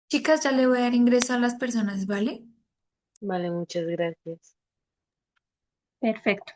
Chicas, ya le voy a dar ingreso a las personas, ¿vale? Vale, muchas gracias. Perfecto.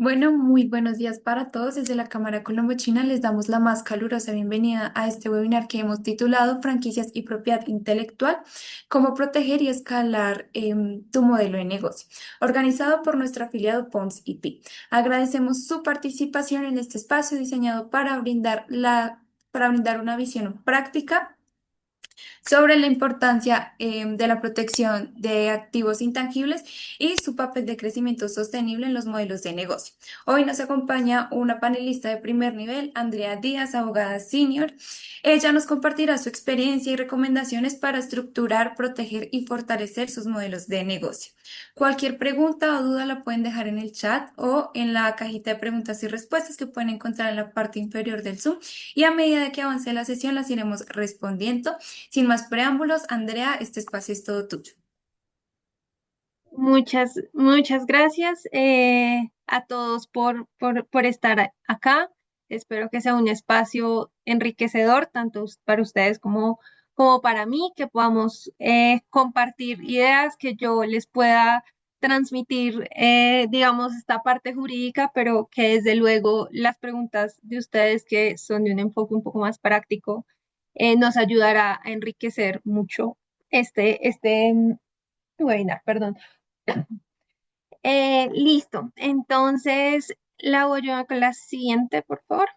Bueno, muy buenos días para todos. Desde la Cámara Colombo-China les damos la más calurosa bienvenida a este webinar que hemos titulado Franquicias y propiedad intelectual, cómo proteger y escalar tu modelo de negocio, organizado por nuestro afiliado Pons IP. Agradecemos su participación en este espacio diseñado para brindar una visión práctica sobre la importancia de la protección de activos intangibles y su papel de crecimiento sostenible en los modelos de negocio. Hoy nos acompaña una panelista de primer nivel, Andrea Díaz, abogada senior. Ella nos compartirá su experiencia y recomendaciones para estructurar, proteger y fortalecer sus modelos de negocio. Cualquier pregunta o duda la pueden dejar en el chat o en la cajita de preguntas y respuestas que pueden encontrar en la parte inferior del Zoom, y a medida que avance la sesión las iremos respondiendo. Sin más preámbulos, Andrea, este espacio es todo tuyo. Muchas gracias a todos por estar acá. Espero que sea un espacio enriquecedor, tanto para ustedes como para mí, que podamos compartir ideas, que yo les pueda transmitir, digamos, esta parte jurídica, pero que desde luego las preguntas de ustedes, que son de un enfoque un poco más práctico, nos ayudará a enriquecer mucho este webinar, perdón. Listo. Entonces, la voy yo con la siguiente, por favor.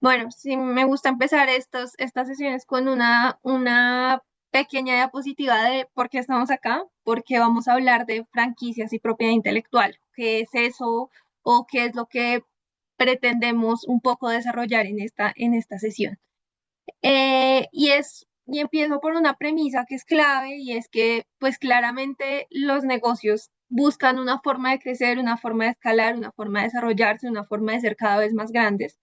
Bueno, sí, me gusta empezar estas sesiones con una pequeña diapositiva de por qué estamos acá, porque vamos a hablar de franquicias y propiedad intelectual. ¿Qué es eso o qué es lo que pretendemos un poco desarrollar en esta sesión? Y empiezo por una premisa que es clave, y es que pues claramente los negocios buscan una forma de crecer, una forma de escalar, una forma de desarrollarse, una forma de ser cada vez más grandes.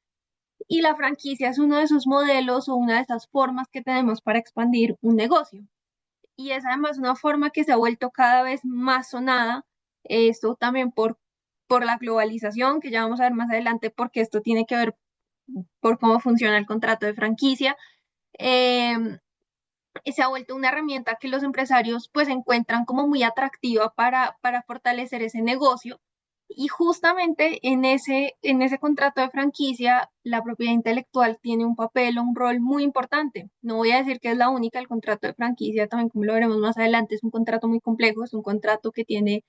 Y la franquicia es uno de esos modelos o una de esas formas que tenemos para expandir un negocio. Y es además una forma que se ha vuelto cada vez más sonada, esto también por la globalización, que ya vamos a ver más adelante, porque esto tiene que ver por cómo funciona el contrato de franquicia. Em, Se ha vuelto una herramienta que los empresarios pues encuentran como muy atractiva para fortalecer ese negocio. Y justamente en ese contrato de franquicia, la propiedad intelectual tiene un papel o un rol muy importante. No voy a decir que es la única. El contrato de franquicia, también como lo veremos más adelante, es un contrato muy complejo, es un contrato que tiene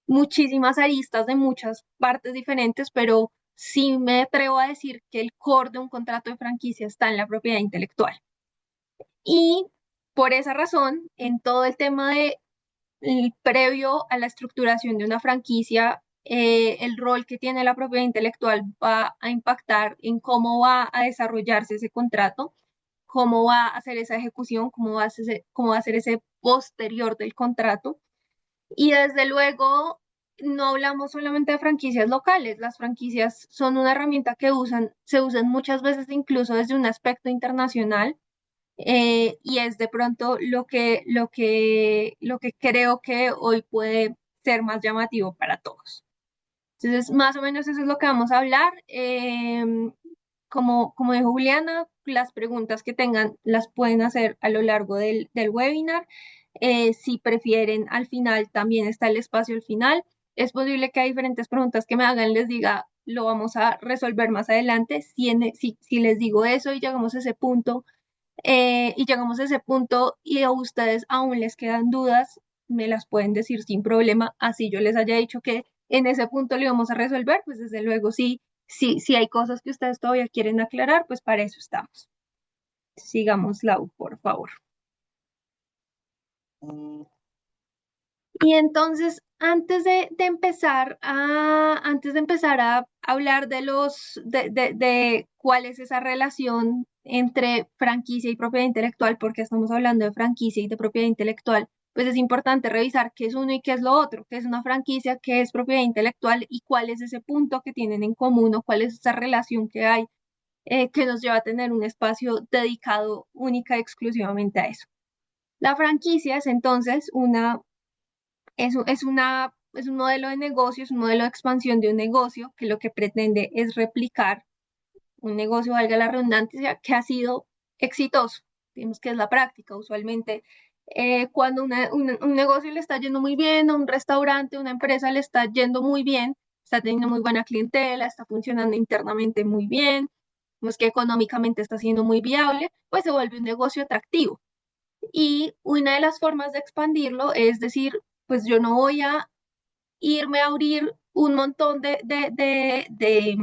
muchísimas aristas de muchas partes diferentes, pero sí me atrevo a decir que el core de un contrato de franquicia está en la propiedad intelectual. Y por esa razón, en todo el tema de previo a la estructuración de una franquicia, el rol que tiene la propiedad intelectual va a impactar en cómo va a desarrollarse ese contrato, cómo va a hacer esa ejecución, cómo va a ser ese posterior del contrato. Y desde luego, no hablamos solamente de franquicias locales. Las franquicias son una herramienta que se usan muchas veces incluso desde un aspecto internacional, y es de pronto lo que creo que hoy puede ser más llamativo para todos. Entonces, más o menos eso es lo que vamos a hablar. Como dijo Juliana, las preguntas que tengan las pueden hacer a lo largo del webinar. Si prefieren, al final también está el espacio al final. Es posible que hay diferentes preguntas que me hagan, les diga, lo vamos a resolver más adelante. Si les digo eso y llegamos a ese punto y a ustedes aún les quedan dudas, me las pueden decir sin problema. Así yo les haya dicho que en ese punto lo íbamos a resolver, pues desde luego si hay cosas que ustedes todavía quieren aclarar, pues para eso estamos. Sigamos, Lau, por favor. Y entonces, antes de empezar a hablar de cuál es esa relación entre franquicia y propiedad intelectual, porque estamos hablando de franquicia y de propiedad intelectual, pues es importante revisar qué es uno y qué es lo otro, qué es una franquicia, qué es propiedad intelectual y cuál es ese punto que tienen en común o cuál es esa relación que hay, que nos lleva a tener un espacio dedicado única y exclusivamente a eso. La franquicia es entonces es un modelo de negocio, es un modelo de expansión de un negocio que lo que pretende es replicar un negocio, valga la redundancia, que ha sido exitoso. Digamos que es la práctica. Usualmente, cuando un negocio le está yendo muy bien, a un restaurante, una empresa le está yendo muy bien, está teniendo muy buena clientela, está funcionando internamente muy bien, pues que económicamente está siendo muy viable, pues se vuelve un negocio atractivo. Y una de las formas de expandirlo es decir, pues yo no voy a irme a abrir un montón de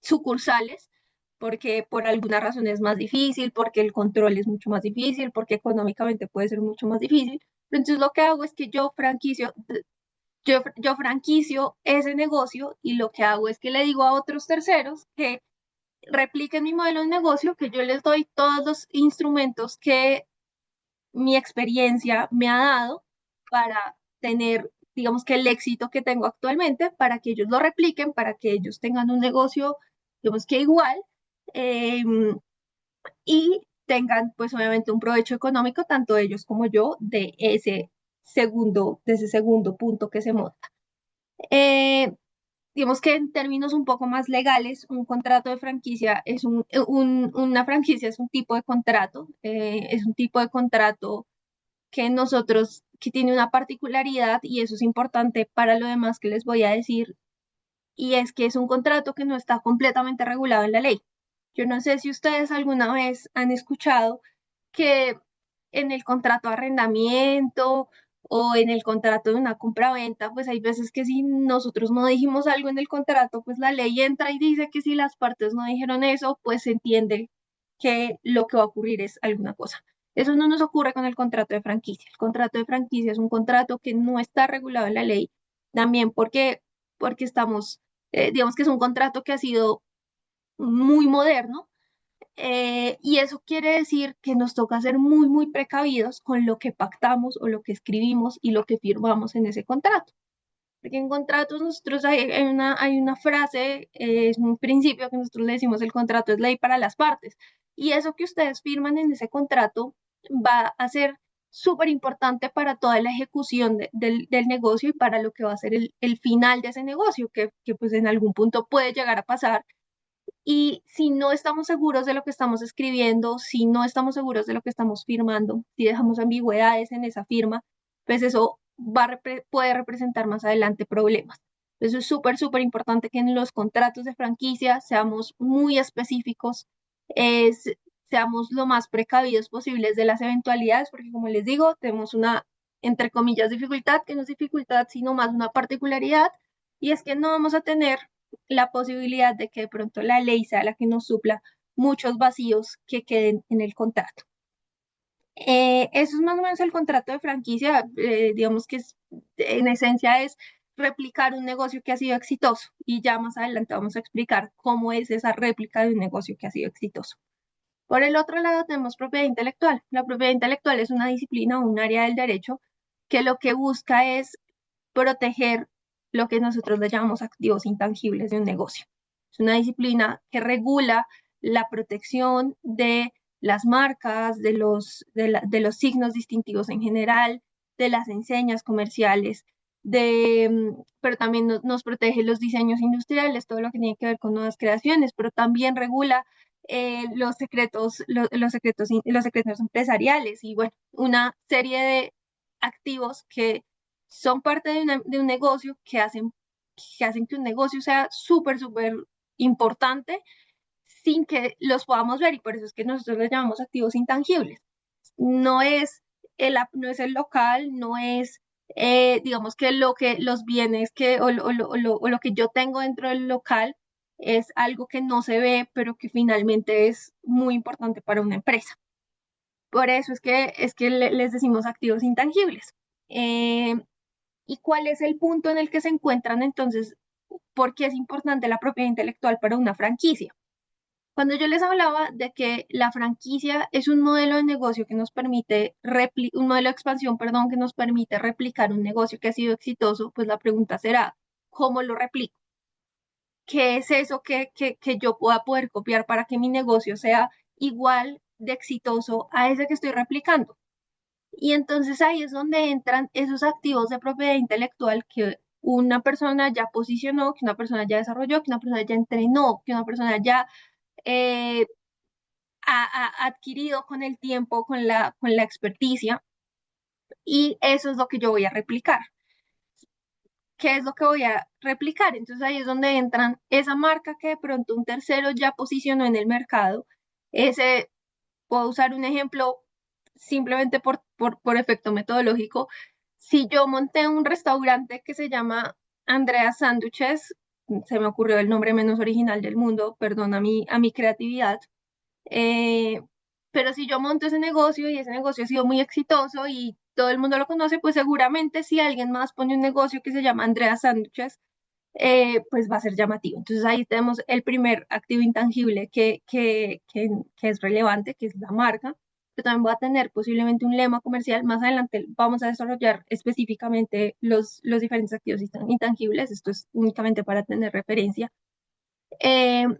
sucursales, porque por alguna razón es más difícil, porque el control es mucho más difícil, porque económicamente puede ser mucho más difícil. Pero entonces lo que hago es que yo franquicio ese negocio y lo que hago es que le digo a otros terceros que repliquen mi modelo de negocio, que yo les doy todos los instrumentos que mi experiencia me ha dado para tener, digamos que el éxito que tengo actualmente, para que ellos lo repliquen, para que ellos tengan un negocio, digamos que igual, eh, y tengan pues obviamente un provecho económico, tanto ellos como yo, de ese segundo punto que se monta. Eh, digamos que en términos un poco más legales, un contrato de franquicia es una franquicia es un tipo de contrato, es un tipo de contrato que tiene una particularidad y eso es importante para lo demás que les voy a decir, y es que es un contrato que no está completamente regulado en la ley. Yo no sé si ustedes alguna vez han escuchado que en el contrato de arrendamiento o en el contrato de una compraventa, pues hay veces que si nosotros no dijimos algo en el contrato, pues la ley entra y dice que si las partes no dijeron eso, pues se entiende que lo que va a ocurrir es alguna cosa. Eso no nos ocurre con el contrato de franquicia. El contrato de franquicia es un contrato que no está regulado en la ley, también porque estamos, digamos que es un contrato que ha sido muy moderno, y eso quiere decir que nos toca ser muy, muy precavidos con lo que pactamos o lo que escribimos y lo que firmamos en ese contrato. Porque en contratos nosotros hay una frase, es un principio que nosotros le decimos: el contrato es ley para las partes. Y eso que ustedes firman en ese contrato va a ser súper importante para toda la ejecución del negocio y para lo que va a ser el final de ese negocio, que pues en algún punto puede llegar a pasar. Y si no estamos seguros de lo que estamos escribiendo, si no estamos seguros de lo que estamos firmando, si dejamos ambigüedades en esa firma, pues eso puede representar más adelante problemas. Eso es súper, súper importante que en los contratos de franquicia seamos muy específicos, es, seamos lo más precavidos posibles de las eventualidades, porque como les digo, tenemos una, entre comillas, dificultad, que no es dificultad, sino más una particularidad, y es que no vamos a tener la posibilidad de que de pronto la ley sea la que nos supla muchos vacíos que queden en el contrato. Eso es más o menos el contrato de franquicia, digamos que en esencia es replicar un negocio que ha sido exitoso, y ya más adelante vamos a explicar cómo es esa réplica de un negocio que ha sido exitoso. Por el otro lado tenemos propiedad intelectual. La propiedad intelectual es una disciplina o un área del derecho que lo que busca es proteger lo que nosotros le llamamos activos intangibles de un negocio. Es una disciplina que regula la protección de las marcas, de los signos distintivos en general, de las enseñas comerciales, pero también nos protege los diseños industriales, todo lo que tiene que ver con nuevas creaciones, pero también regula los secretos empresariales y bueno, una serie de activos que son parte de un negocio que hacen que un negocio sea súper, súper importante sin que los podamos ver, y por eso es que nosotros les llamamos activos intangibles. No es no es el local, no es, digamos que los bienes o lo que yo tengo dentro del local es algo que no se ve, pero que finalmente es muy importante para una empresa. Por eso es que les decimos activos intangibles. Eh, ¿Y cuál es el punto en el que se encuentran entonces? ¿Por qué es importante la propiedad intelectual para una franquicia? Cuando yo les hablaba de que la franquicia es un modelo de negocio que nos permite, un modelo de expansión, perdón, que nos permite replicar un negocio que ha sido exitoso, pues la pregunta será: ¿cómo lo replico? ¿Qué es eso que yo pueda poder copiar para que mi negocio sea igual de exitoso a ese que estoy replicando? Y entonces ahí es donde entran esos activos de propiedad intelectual que una persona ya posicionó, que una persona ya desarrolló, que una persona ya entrenó, que una persona ya eh, ha adquirido con el tiempo, con la experticia, y eso es lo que yo voy a replicar. ¿qué es lo que voy a replicar? Entonces ahí es donde entran esa marca que de pronto un tercero ya posicionó en el mercado. Ese, puedo usar un ejemplo simplemente por efecto metodológico. Si yo monté un restaurante que se llama Andrea Sándwiches, se me ocurrió el nombre menos original del mundo, perdón a mi creatividad, eh, pero si yo monto ese negocio y ese negocio ha sido muy exitoso y todo el mundo lo conoce, pues seguramente si alguien más pone un negocio que se llama Andrea Sándwiches, pues va a ser llamativo. Entonces ahí tenemos el primer activo intangible que es relevante, que es la marca. Pero también va a tener posiblemente un lema comercial. Más adelante vamos a desarrollar específicamente los diferentes activos intangibles. Esto es únicamente para tener referencia.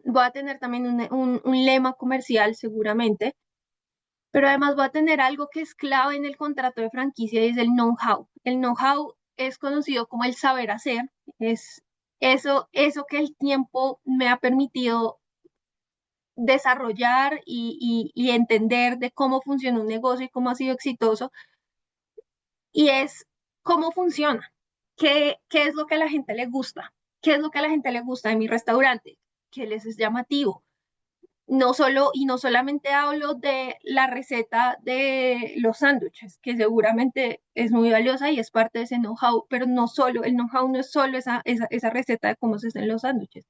Voy a tener también un lema comercial seguramente, pero además voy a tener algo que es clave en el contrato de franquicia y es el know-how. El know-how es conocido como el saber hacer, es eso que el tiempo me ha permitido desarrollar y entender de cómo funciona un negocio y cómo ha sido exitoso, y es cómo funciona, qué es lo que a la gente le gusta, qué es lo que a la gente le gusta de mi restaurante, qué les es llamativo. No solo, y no solamente hablo de la receta de los sándwiches, que seguramente es muy valiosa y es parte de ese know-how, pero no solo, el know-how no es solo esa receta de cómo se hacen los sándwiches,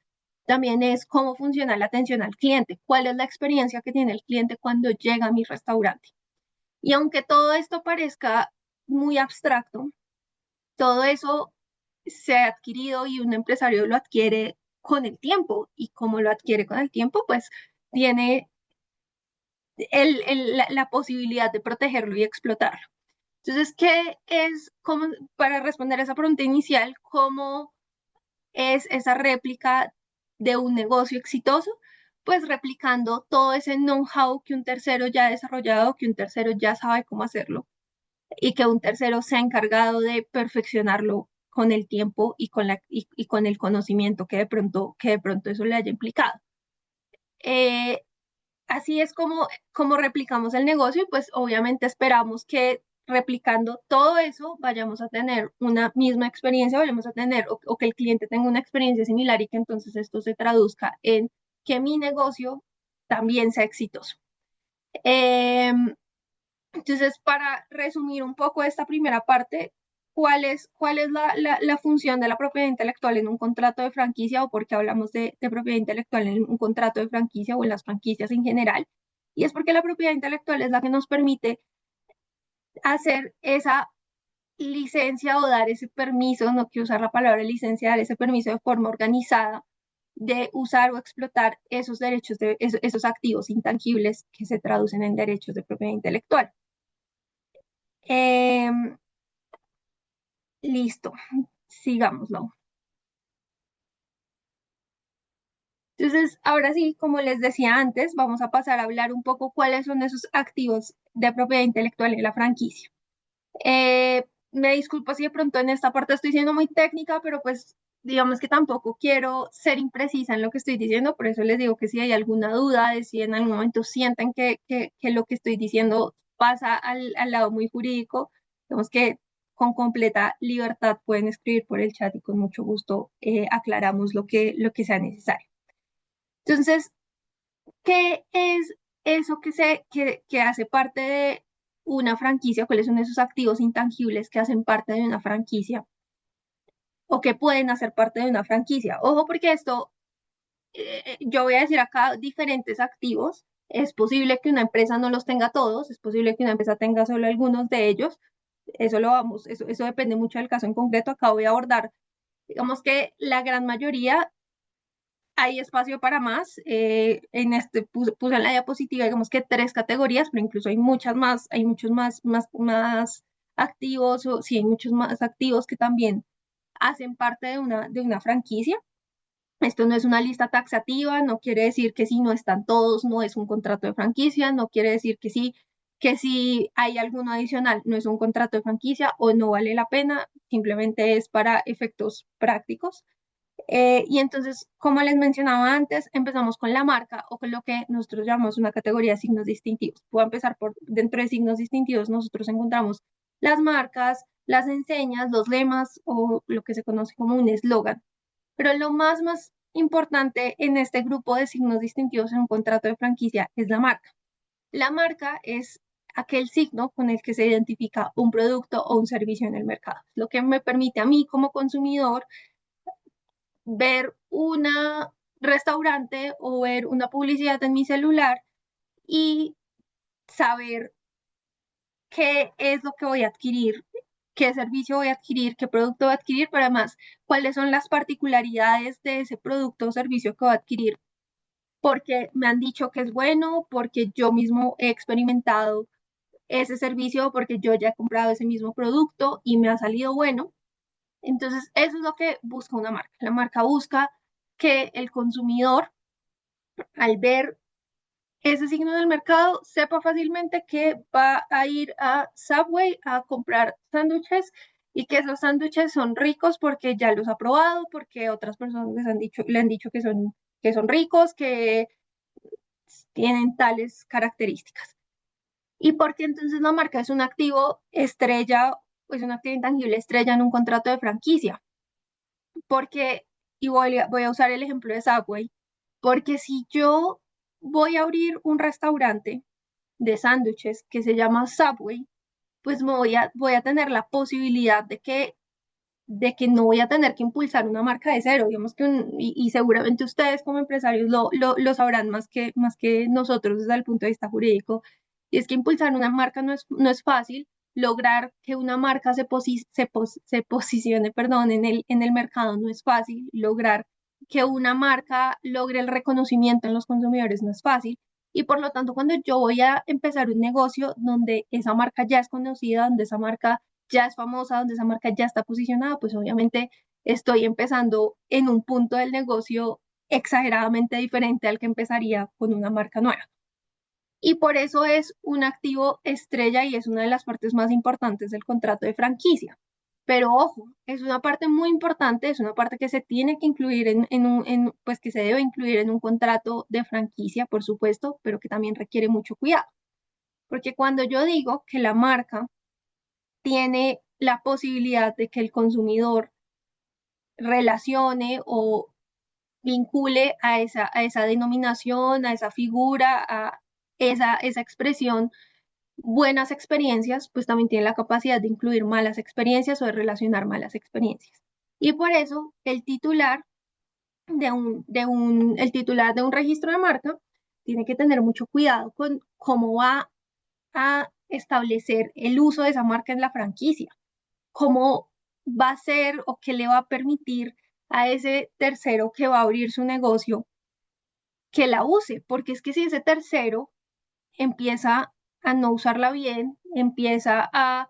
también es cómo funciona la atención al cliente, cuál es la experiencia que tiene el cliente cuando llega a mi restaurante. Y aunque todo esto parezca muy abstracto, todo eso se ha adquirido y un empresario lo adquiere con el tiempo, y como lo adquiere con el tiempo, pues tiene la posibilidad de protegerlo y explotarlo. Entonces, ¿qué es, cómo, para responder a esa pregunta inicial, cómo es esa réplica de un negocio exitoso? Pues replicando todo ese know-how que un tercero ya ha desarrollado, que un tercero ya sabe cómo hacerlo y que un tercero se ha encargado de perfeccionarlo con el tiempo y con el conocimiento que de pronto eso le haya implicado. Eh, Así es como replicamos el negocio y pues obviamente esperamos que replicando todo eso vayamos a tener una misma experiencia, vayamos a tener o que el cliente tenga una experiencia similar y que entonces esto se traduzca en que mi negocio también sea exitoso. Eh, entonces, para resumir un poco esta primera parte, cuál es la función de la propiedad intelectual en un contrato de franquicia o por qué hablamos de propiedad intelectual en un contrato de franquicia o en las franquicias en general? Y es porque la propiedad intelectual es la que nos permite hacer esa licencia o dar ese permiso, no quiero usar la palabra licencia, dar ese permiso de forma organizada de usar o explotar esos derechos, esos activos intangibles que se traducen en derechos de propiedad intelectual. Em, Listo, sigámoslo. Entonces, ahora sí, como les decía antes, vamos a pasar a hablar un poco cuáles son esos activos de propiedad intelectual en la franquicia. Me disculpo si de pronto en esta parte estoy siendo muy técnica, pero pues digamos que tampoco quiero ser imprecisa en lo que estoy diciendo, por eso les digo que si hay alguna duda de si en algún momento sienten que lo que estoy diciendo pasa al lado muy jurídico, digamos que con completa libertad pueden escribir por el chat y con mucho gusto aclaramos lo que sea necesario. Entonces, ¿qué es eso que hace parte de una franquicia? ¿Cuáles son esos activos intangibles que hacen parte de una franquicia o que pueden hacer parte de una franquicia? Ojo, porque esto, yo voy a decir acá diferentes activos. Es posible que una empresa no los tenga todos, es posible que una empresa tenga solo algunos de ellos. Eso depende mucho del caso en concreto. Acá voy a abordar, digamos que la gran mayoría hay espacio para más. En este puse en la diapositiva, digamos que tres categorías, pero incluso hay muchas más, hay muchos más activos, o sí, hay muchos más activos que también hacen parte de una franquicia. Esto no es una lista taxativa, no quiere decir que si no están todos, no es un contrato de franquicia, no quiere decir que si hay alguno adicional, no es un contrato de franquicia o no vale la pena, simplemente es para efectos prácticos. Y entonces, como les mencionaba antes, empezamos con la marca o con lo que nosotros llamamos una categoría de signos distintivos. Voy a empezar por dentro de signos distintivos, nosotros encontramos las marcas, las enseñas, los lemas o lo que se conoce como un eslogan. Pero lo más importante en este grupo de signos distintivos en un contrato de franquicia es la marca. La marca es aquel signo con el que se identifica un producto o un servicio en el mercado. Lo que me permite a mí como consumidor ver un restaurante o ver una publicidad en mi celular y saber qué es lo que voy a adquirir, qué servicio voy a adquirir, qué producto voy a adquirir, pero además cuáles son las particularidades de ese producto o servicio que voy a adquirir, porque me han dicho que es bueno, porque yo mismo he experimentado ese servicio, porque yo ya he comprado ese mismo producto y me ha salido bueno. Entonces, eso es lo que busca una marca. La marca busca que el consumidor, al ver ese signo del mercado, sepa fácilmente que va a ir a Subway a comprar sándwiches y que esos sándwiches son ricos porque ya los ha probado, porque otras personas le han dicho que son ricos, que tienen tales características. Y porque entonces la marca es un activo estrella, pues un activo intangible estrella en un contrato de franquicia. Porque, y voy a usar el ejemplo de Subway, porque si yo voy a abrir un restaurante de sándwiches que se llama Subway, pues voy a tener la posibilidad de que no voy a tener que impulsar una marca de cero, digamos que y seguramente ustedes como empresarios lo sabrán más que nosotros desde el punto de vista jurídico, y es que impulsar una marca no es fácil, lograr que una marca se posicione, perdón, en el mercado no es fácil, lograr que una marca logre el reconocimiento en los consumidores no es fácil, y por lo tanto cuando yo voy a empezar un negocio donde esa marca ya es conocida, donde esa marca ya es famosa, donde esa marca ya está posicionada, pues obviamente estoy empezando en un punto del negocio exageradamente diferente al que empezaría con una marca nueva. Y por eso es un activo estrella y es una de las partes más importantes del contrato de franquicia. Pero ojo, es una parte muy importante, es una parte que se tiene que incluir pues que se debe incluir en un contrato de franquicia, por supuesto, pero que también requiere mucho cuidado. Porque cuando yo digo que la marca tiene la posibilidad de que el consumidor relacione o vincule a esa denominación, a esa figura, a esa expresión, buenas experiencias, pues también tiene la capacidad de incluir malas experiencias o de relacionar malas experiencias. Y por eso el titular de un registro de marca tiene que tener mucho cuidado con cómo va a establecer el uso de esa marca en la franquicia, cómo va a ser o qué le va a permitir a ese tercero que va a abrir su negocio que la use, porque es que si ese tercero empieza a no usarla bien, empieza a,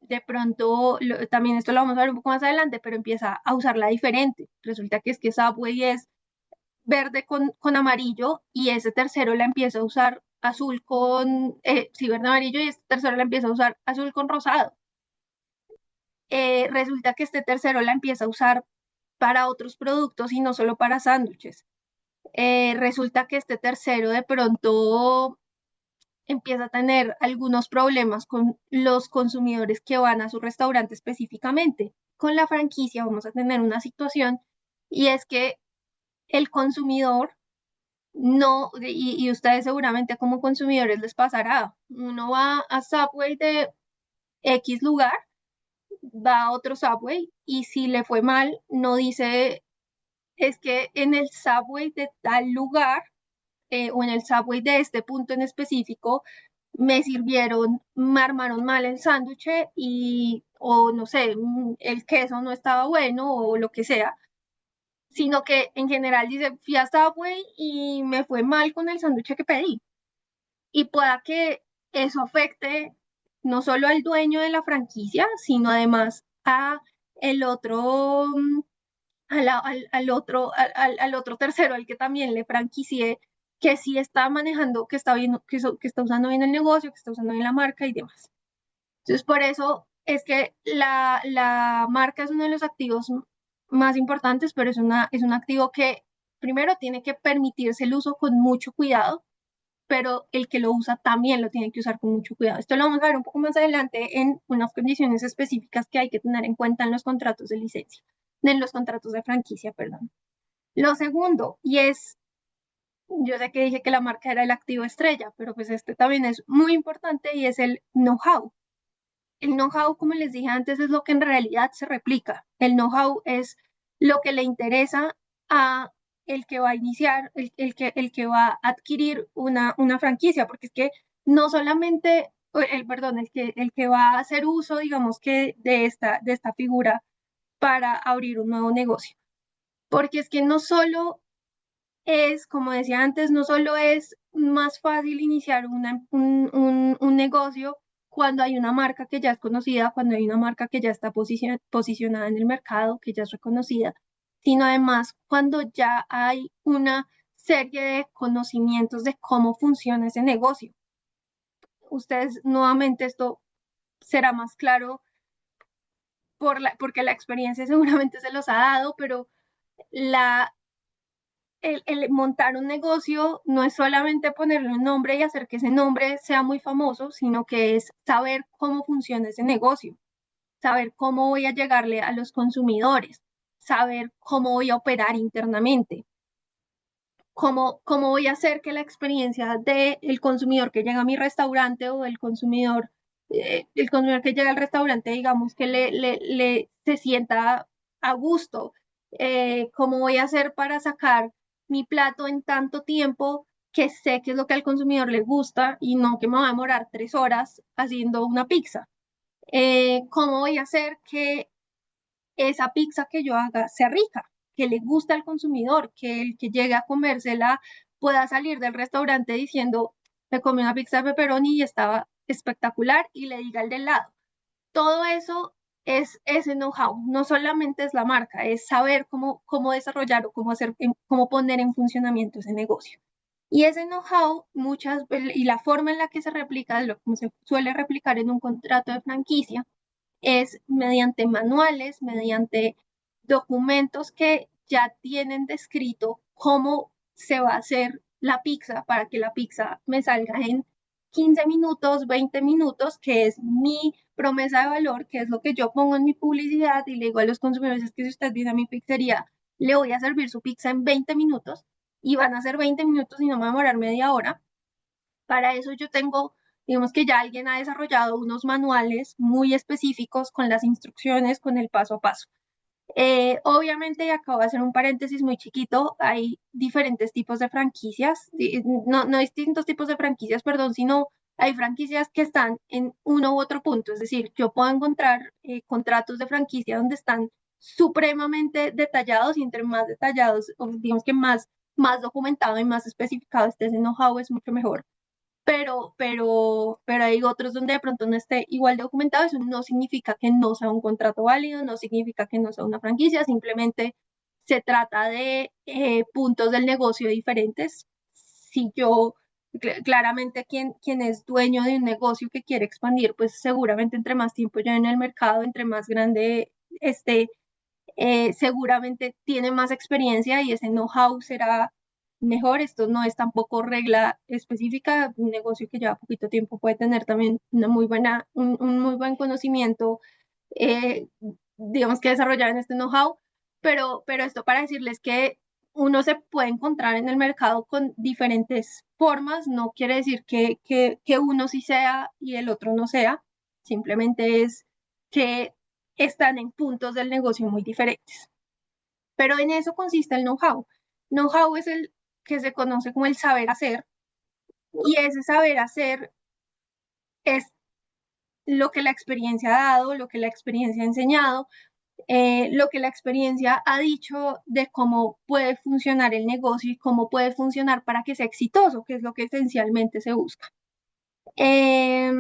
de pronto, también esto lo vamos a ver un poco más adelante, pero empieza a usarla diferente. Resulta que es que Subway es verde con amarillo y ese tercero la empieza a usar azul sí, verde amarillo y este tercero la empieza a usar azul con rosado. Resulta que este tercero la empieza a usar para otros productos y no solo para sándwiches. Resulta que este tercero de pronto empieza a tener algunos problemas con los consumidores que van a su restaurante específicamente. Con la franquicia vamos a tener una situación y es que el consumidor no, y ustedes seguramente como consumidores les pasará, uno va a Subway de X lugar, va a otro Subway y si le fue mal, no dice, es que en el Subway de tal lugar o en el Subway de este punto en específico me armaron mal el sándwich o no sé, el queso no estaba bueno o lo que sea, sino que en general dice, fui a Subway y me fue mal con el sándwich que pedí. Y pueda que eso afecte no solo al dueño de la franquicia, sino además a el otro, al otro tercero, al que también le franquicié, que sí está manejando, que está bien, que está usando bien el negocio, que está usando bien la marca y demás. Entonces, por eso es que la marca es uno de los activos más importantes, pero es un activo que primero tiene que permitirse el uso con mucho cuidado pero el que lo usa también lo tiene que usar con mucho cuidado. Esto lo vamos a ver un poco más adelante en unas condiciones específicas que hay que tener en cuenta en los contratos de licencia, en los contratos de franquicia, perdón. Lo segundo, y es, yo sé que dije que la marca era el activo estrella, pero pues este también es muy importante y es el know-how. El know-how, como les dije antes, es lo que en realidad se replica. El know-how es lo que le interesa a el que va a iniciar, el que va a adquirir una franquicia, porque es que no solamente, perdón, el que va a hacer uso, digamos que de esta figura para abrir un nuevo negocio. Porque es que no solo es, como decía antes, no solo es más fácil iniciar un negocio cuando hay una marca que ya es conocida, cuando hay una marca que ya está posicionada en el mercado, que ya es reconocida, sino además cuando ya hay una serie de conocimientos de cómo funciona ese negocio. Ustedes, nuevamente, esto será más claro porque la experiencia seguramente se los ha dado, pero la el montar un negocio no es solamente ponerle un nombre y hacer que ese nombre sea muy famoso, sino que es saber cómo funciona ese negocio, saber cómo voy a llegarle a los consumidores, saber cómo voy a operar internamente, cómo voy a hacer que la experiencia del consumidor que llega a mi restaurante o el consumidor que llega al restaurante, digamos, que se sienta a gusto. Cómo voy a hacer para sacar mi plato en tanto tiempo que sé que es lo que al consumidor le gusta y no que me va a demorar 3 horas haciendo una pizza. Cómo voy a hacer que esa pizza que yo haga sea rica, que le guste al consumidor, que el que llegue a comérsela pueda salir del restaurante diciendo, me comí una pizza de pepperoni y estaba espectacular y le diga al del lado. Todo eso es ese know-how, no solamente es la marca, es saber cómo desarrollar o cómo poner en funcionamiento ese negocio. Y ese know-how, y la forma en la que se replica, como se suele replicar en un contrato de franquicia, es mediante manuales, mediante documentos que ya tienen descrito cómo se va a hacer la pizza para que la pizza me salga en 15 minutos, 20 minutos, que es mi promesa de valor, que es lo que yo pongo en mi publicidad y le digo a los consumidores, es que si usted viene a mi pizzería, le voy a servir su pizza en 20 minutos y van a ser 20 minutos y no me va a demorar media hora. Para eso yo tengo, digamos que ya alguien ha desarrollado unos manuales muy específicos con las instrucciones, con el paso a paso. Obviamente, y acabo de hacer un paréntesis muy chiquito, hay diferentes tipos de franquicias, no distintos tipos de franquicias, perdón, sino hay franquicias que están en uno u otro punto. Es decir, yo puedo encontrar contratos de franquicia donde están supremamente detallados y entre más detallados, o digamos que más documentado y más especificado esté ese know-how es mucho mejor, pero hay otros donde de pronto no esté igual de documentado. Eso no significa que no sea un contrato válido, no significa que no sea una franquicia, simplemente se trata de puntos del negocio diferentes. Si yo, claramente quien es dueño de un negocio que quiere expandir, pues seguramente entre más tiempo lleve en el mercado, entre más grande esté, seguramente tiene más experiencia y ese know-how será mejor. Esto no es tampoco regla específica. Un negocio que lleva poquito tiempo puede tener también un muy buen conocimiento, eh, digamos que desarrollar en este know-how, pero esto para decirles que uno se puede encontrar en el mercado con diferentes formas, no quiere decir que uno sí sea y el otro no sea, simplemente es que están en puntos del negocio muy diferentes. Pero en eso consiste el know-how. Know-how es el que se conoce como el saber hacer, y ese saber hacer es lo que la experiencia ha dado, lo que la experiencia ha enseñado, lo que la experiencia ha dicho de cómo puede funcionar el negocio y cómo puede funcionar para que sea exitoso, que es lo que esencialmente se busca. Eh,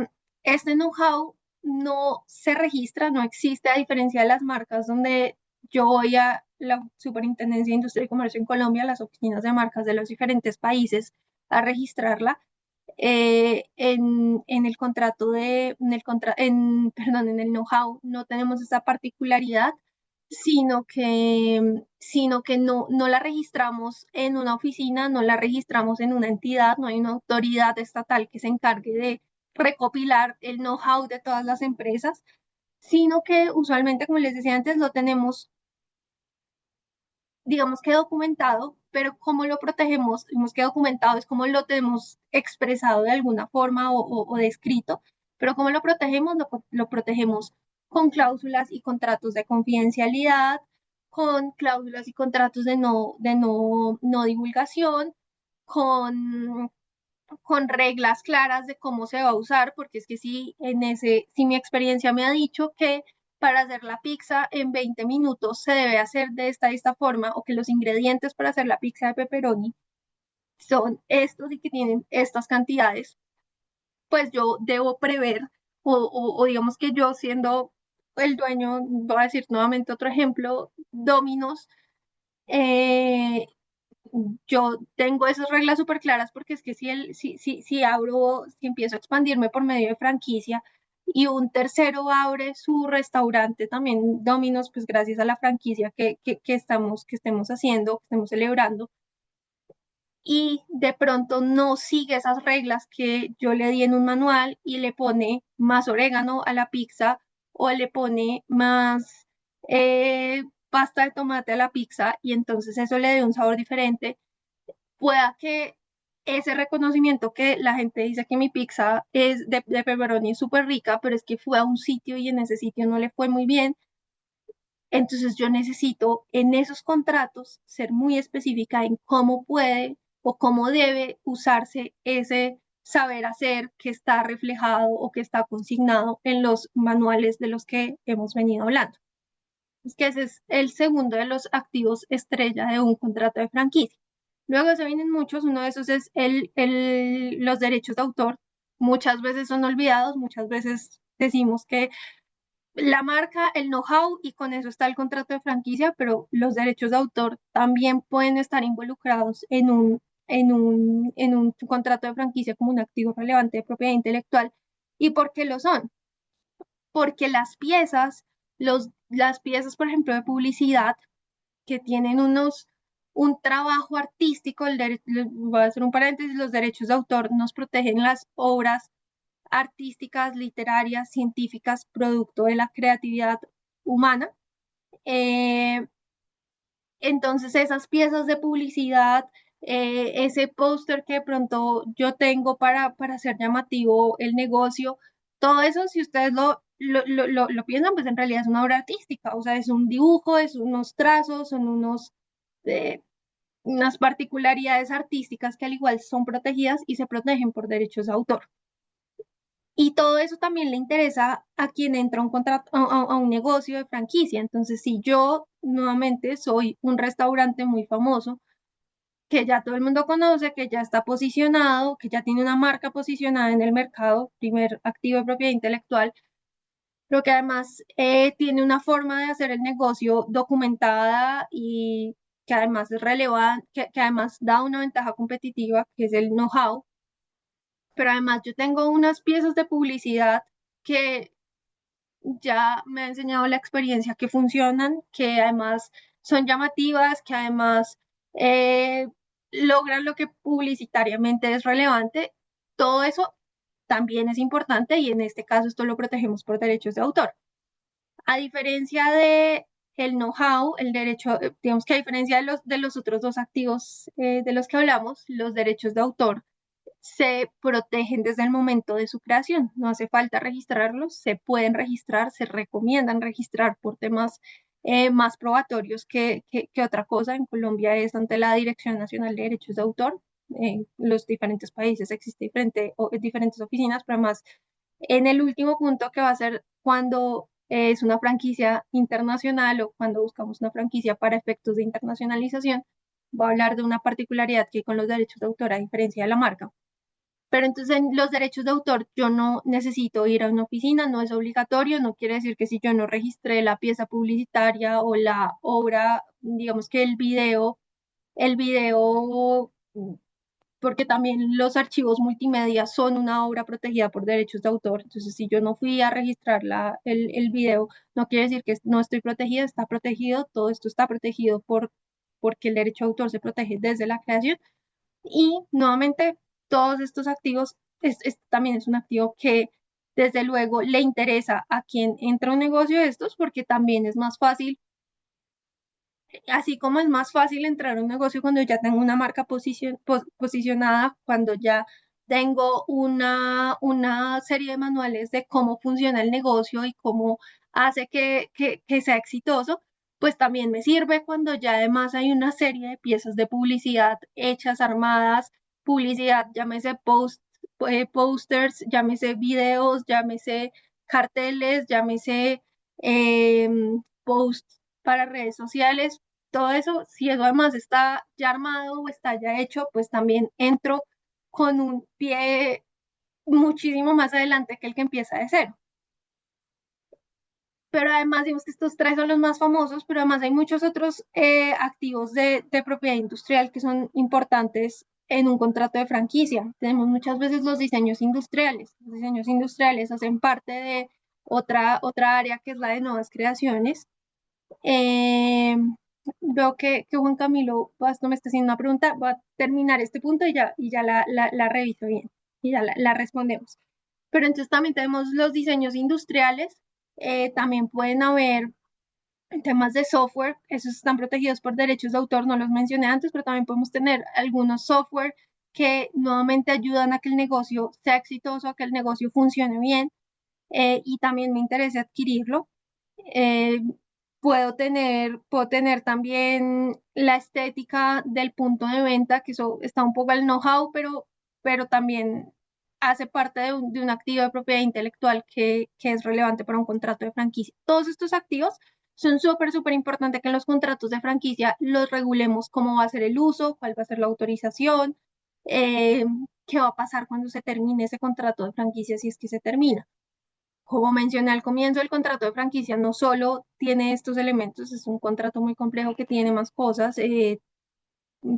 este know-how no se registra, no existe, a diferencia de las marcas donde yo voy a la Superintendencia de Industria y Comercio en Colombia, las oficinas de marcas de los diferentes países, a registrarla. En el contrato perdón, en el know-how no tenemos esa particularidad. sino que no la registramos en una oficina, no la registramos en una entidad, no hay una autoridad estatal que se encargue de recopilar el know-how de todas las empresas, sino que usualmente, como les decía antes, lo tenemos, digamos que documentado, pero cómo lo protegemos, digamos que documentado es como lo tenemos expresado de alguna forma o descrito, pero cómo lo protegemos, lo protegemos con cláusulas y contratos de confidencialidad, con cláusulas y contratos de no divulgación, con reglas claras de cómo se va a usar, porque es que si mi experiencia me ha dicho que para hacer la pizza en 20 minutos se debe hacer de esta forma, o que los ingredientes para hacer la pizza de pepperoni son estos y que tienen estas cantidades, pues yo debo prever, o digamos que yo siendo el dueño, voy a decir nuevamente otro ejemplo, Domino's, eh, yo tengo esas reglas súper claras, porque es que si empiezo a expandirme por medio de franquicia y un tercero abre su restaurante también, Domino's, pues gracias a la franquicia que estemos haciendo, que estemos celebrando, y de pronto no sigue esas reglas que yo le di en un manual y le pone más orégano a la pizza, o le pone más pasta de tomate a la pizza, y entonces eso le dé un sabor diferente, pueda que ese reconocimiento que la gente dice que mi pizza es de pepperoni es súper rica, pero es que fue a un sitio y en ese sitio no le fue muy bien. Entonces yo necesito en esos contratos ser muy específica en cómo puede o cómo debe usarse ese saber hacer que está reflejado o que está consignado en los manuales de los que hemos venido hablando. Es que ese es el segundo de los activos estrella de un contrato de franquicia. Luego se vienen muchos, uno de esos es los derechos de autor. Muchas veces son olvidados, muchas veces decimos que la marca, el know-how, y con eso está el contrato de franquicia, pero los derechos de autor también pueden estar involucrados en un contrato de franquicia como un activo relevante de propiedad intelectual. ¿Y por qué lo son? Porque las piezas, por ejemplo, de publicidad, que tienen un trabajo artístico, voy a hacer un paréntesis, los derechos de autor nos protegen las obras artísticas, literarias, científicas, producto de la creatividad humana. Eh, entonces, esas piezas de publicidad, ese póster que de pronto yo tengo para hacer llamativo el negocio, todo eso, si ustedes lo piensan, pues en realidad es una obra artística, o sea, es un dibujo, es unos trazos, son eh, unas particularidades artísticas que al igual son protegidas y se protegen por derechos de autor. Y todo eso también le interesa a quien entra a un contrato, a un negocio de franquicia. Entonces, si yo nuevamente soy un restaurante muy famoso, que ya todo el mundo conoce, que ya está posicionado, que ya tiene una marca posicionada en el mercado, primer activo de propiedad intelectual, pero que además tiene una forma de hacer el negocio documentada y que además es relevante, que además da una ventaja competitiva, que es el know-how, pero además yo tengo unas piezas de publicidad que ya me ha enseñado la experiencia que funcionan, que además son llamativas, que además eh, logran lo que publicitariamente es relevante. Todo eso también es importante, y en este caso esto lo protegemos por derechos de autor. A diferencia de el know-how, el derecho, digamos que a diferencia de los otros dos activos de los que hablamos, los derechos de autor se protegen desde el momento de su creación. No hace falta registrarlos, se pueden registrar, se recomiendan registrar por temas más probatorios que otra cosa. En Colombia es ante la Dirección Nacional de Derechos de Autor. En los diferentes países existen diferentes oficinas, pero además en el último punto, que va a ser cuando es una franquicia internacional o cuando buscamos una franquicia para efectos de internacionalización, va a hablar de una particularidad que hay con los derechos de autor a diferencia de la marca. Pero entonces en los derechos de autor yo no necesito ir a una oficina, no es obligatorio, no quiere decir que si yo no registré la pieza publicitaria o la obra, digamos que el video porque también los archivos multimedia son una obra protegida por derechos de autor. Entonces, si yo no fui a registrar el video, no quiere decir que no estoy protegida, está protegido, todo esto está protegido porque el derecho de autor se protege desde la creación. Y nuevamente, todos estos activos, también es un activo que desde luego le interesa a quien entra a un negocio de estos, porque también es más fácil, así como es más fácil entrar a un negocio cuando ya tengo una marca posicionada, cuando ya tengo una serie de manuales de cómo funciona el negocio y cómo hace que sea exitoso, pues también me sirve cuando ya además hay una serie de piezas de publicidad hechas, armadas, publicidad, llámese posters, llámese videos, llámese carteles, llámese posts para redes sociales, todo eso, si eso además está ya armado o está ya hecho, pues también entro con un pie muchísimo más adelante que el que empieza de cero. Pero además, digamos que estos tres son los más famosos, pero además hay muchos otros activos de propiedad industrial que son importantes en un contrato de franquicia. Tenemos muchas veces los diseños industriales. Los diseños industriales hacen parte de otra área que es la de nuevas creaciones. Eh, Veo que Juan Camilo no me está haciendo una pregunta. Voy a terminar este punto y ya la reviso bien y ya la respondemos. Pero entonces también tenemos los diseños industriales. También pueden haber temas de software. Esos están protegidos por derechos de autor. No los mencioné antes, pero también podemos tener algunos software que nuevamente ayudan a que el negocio sea exitoso, a que el negocio funcione bien. Y también me interesa adquirirlo. Eh, puedo tener también la estética del punto de venta, que eso está un poco al know-how, pero también hace parte de un activo de propiedad intelectual que es relevante para un contrato de franquicia. Todos estos activos son súper, súper importantes que en los contratos de franquicia los regulemos cómo va a ser el uso, cuál va a ser la autorización, eh, qué va a pasar cuando se termine ese contrato de franquicia si es que se termina. Como mencioné al comienzo, el contrato de franquicia no solo tiene estos elementos, es un contrato muy complejo que tiene más cosas.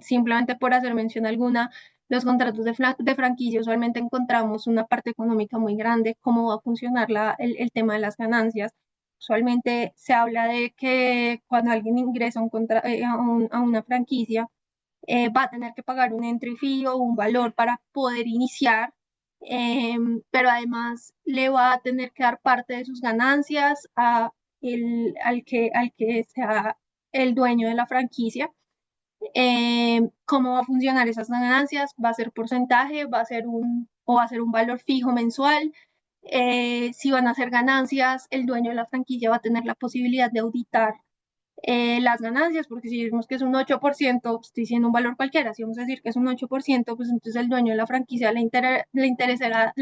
Simplemente por hacer mención alguna, los contratos de franquicia usualmente encontramos una parte económica muy grande, cómo va a funcionar el tema de las ganancias. Usualmente se habla de que cuando alguien ingresa a una franquicia, va a tener que pagar un entry fee o un valor para poder iniciar, pero además le va a tener que dar parte de sus ganancias al que sea el dueño de la franquicia. ¿Cómo va a funcionar esas ganancias? ¿Va a ser porcentaje? ¿Va a ser un valor fijo mensual? Si van a ser ganancias, el dueño de la franquicia va a tener la posibilidad de auditar las ganancias, porque si vemos que es un 8%, pues, estoy diciendo un valor cualquiera, si vamos a decir que es un 8%, pues entonces el dueño de la franquicia le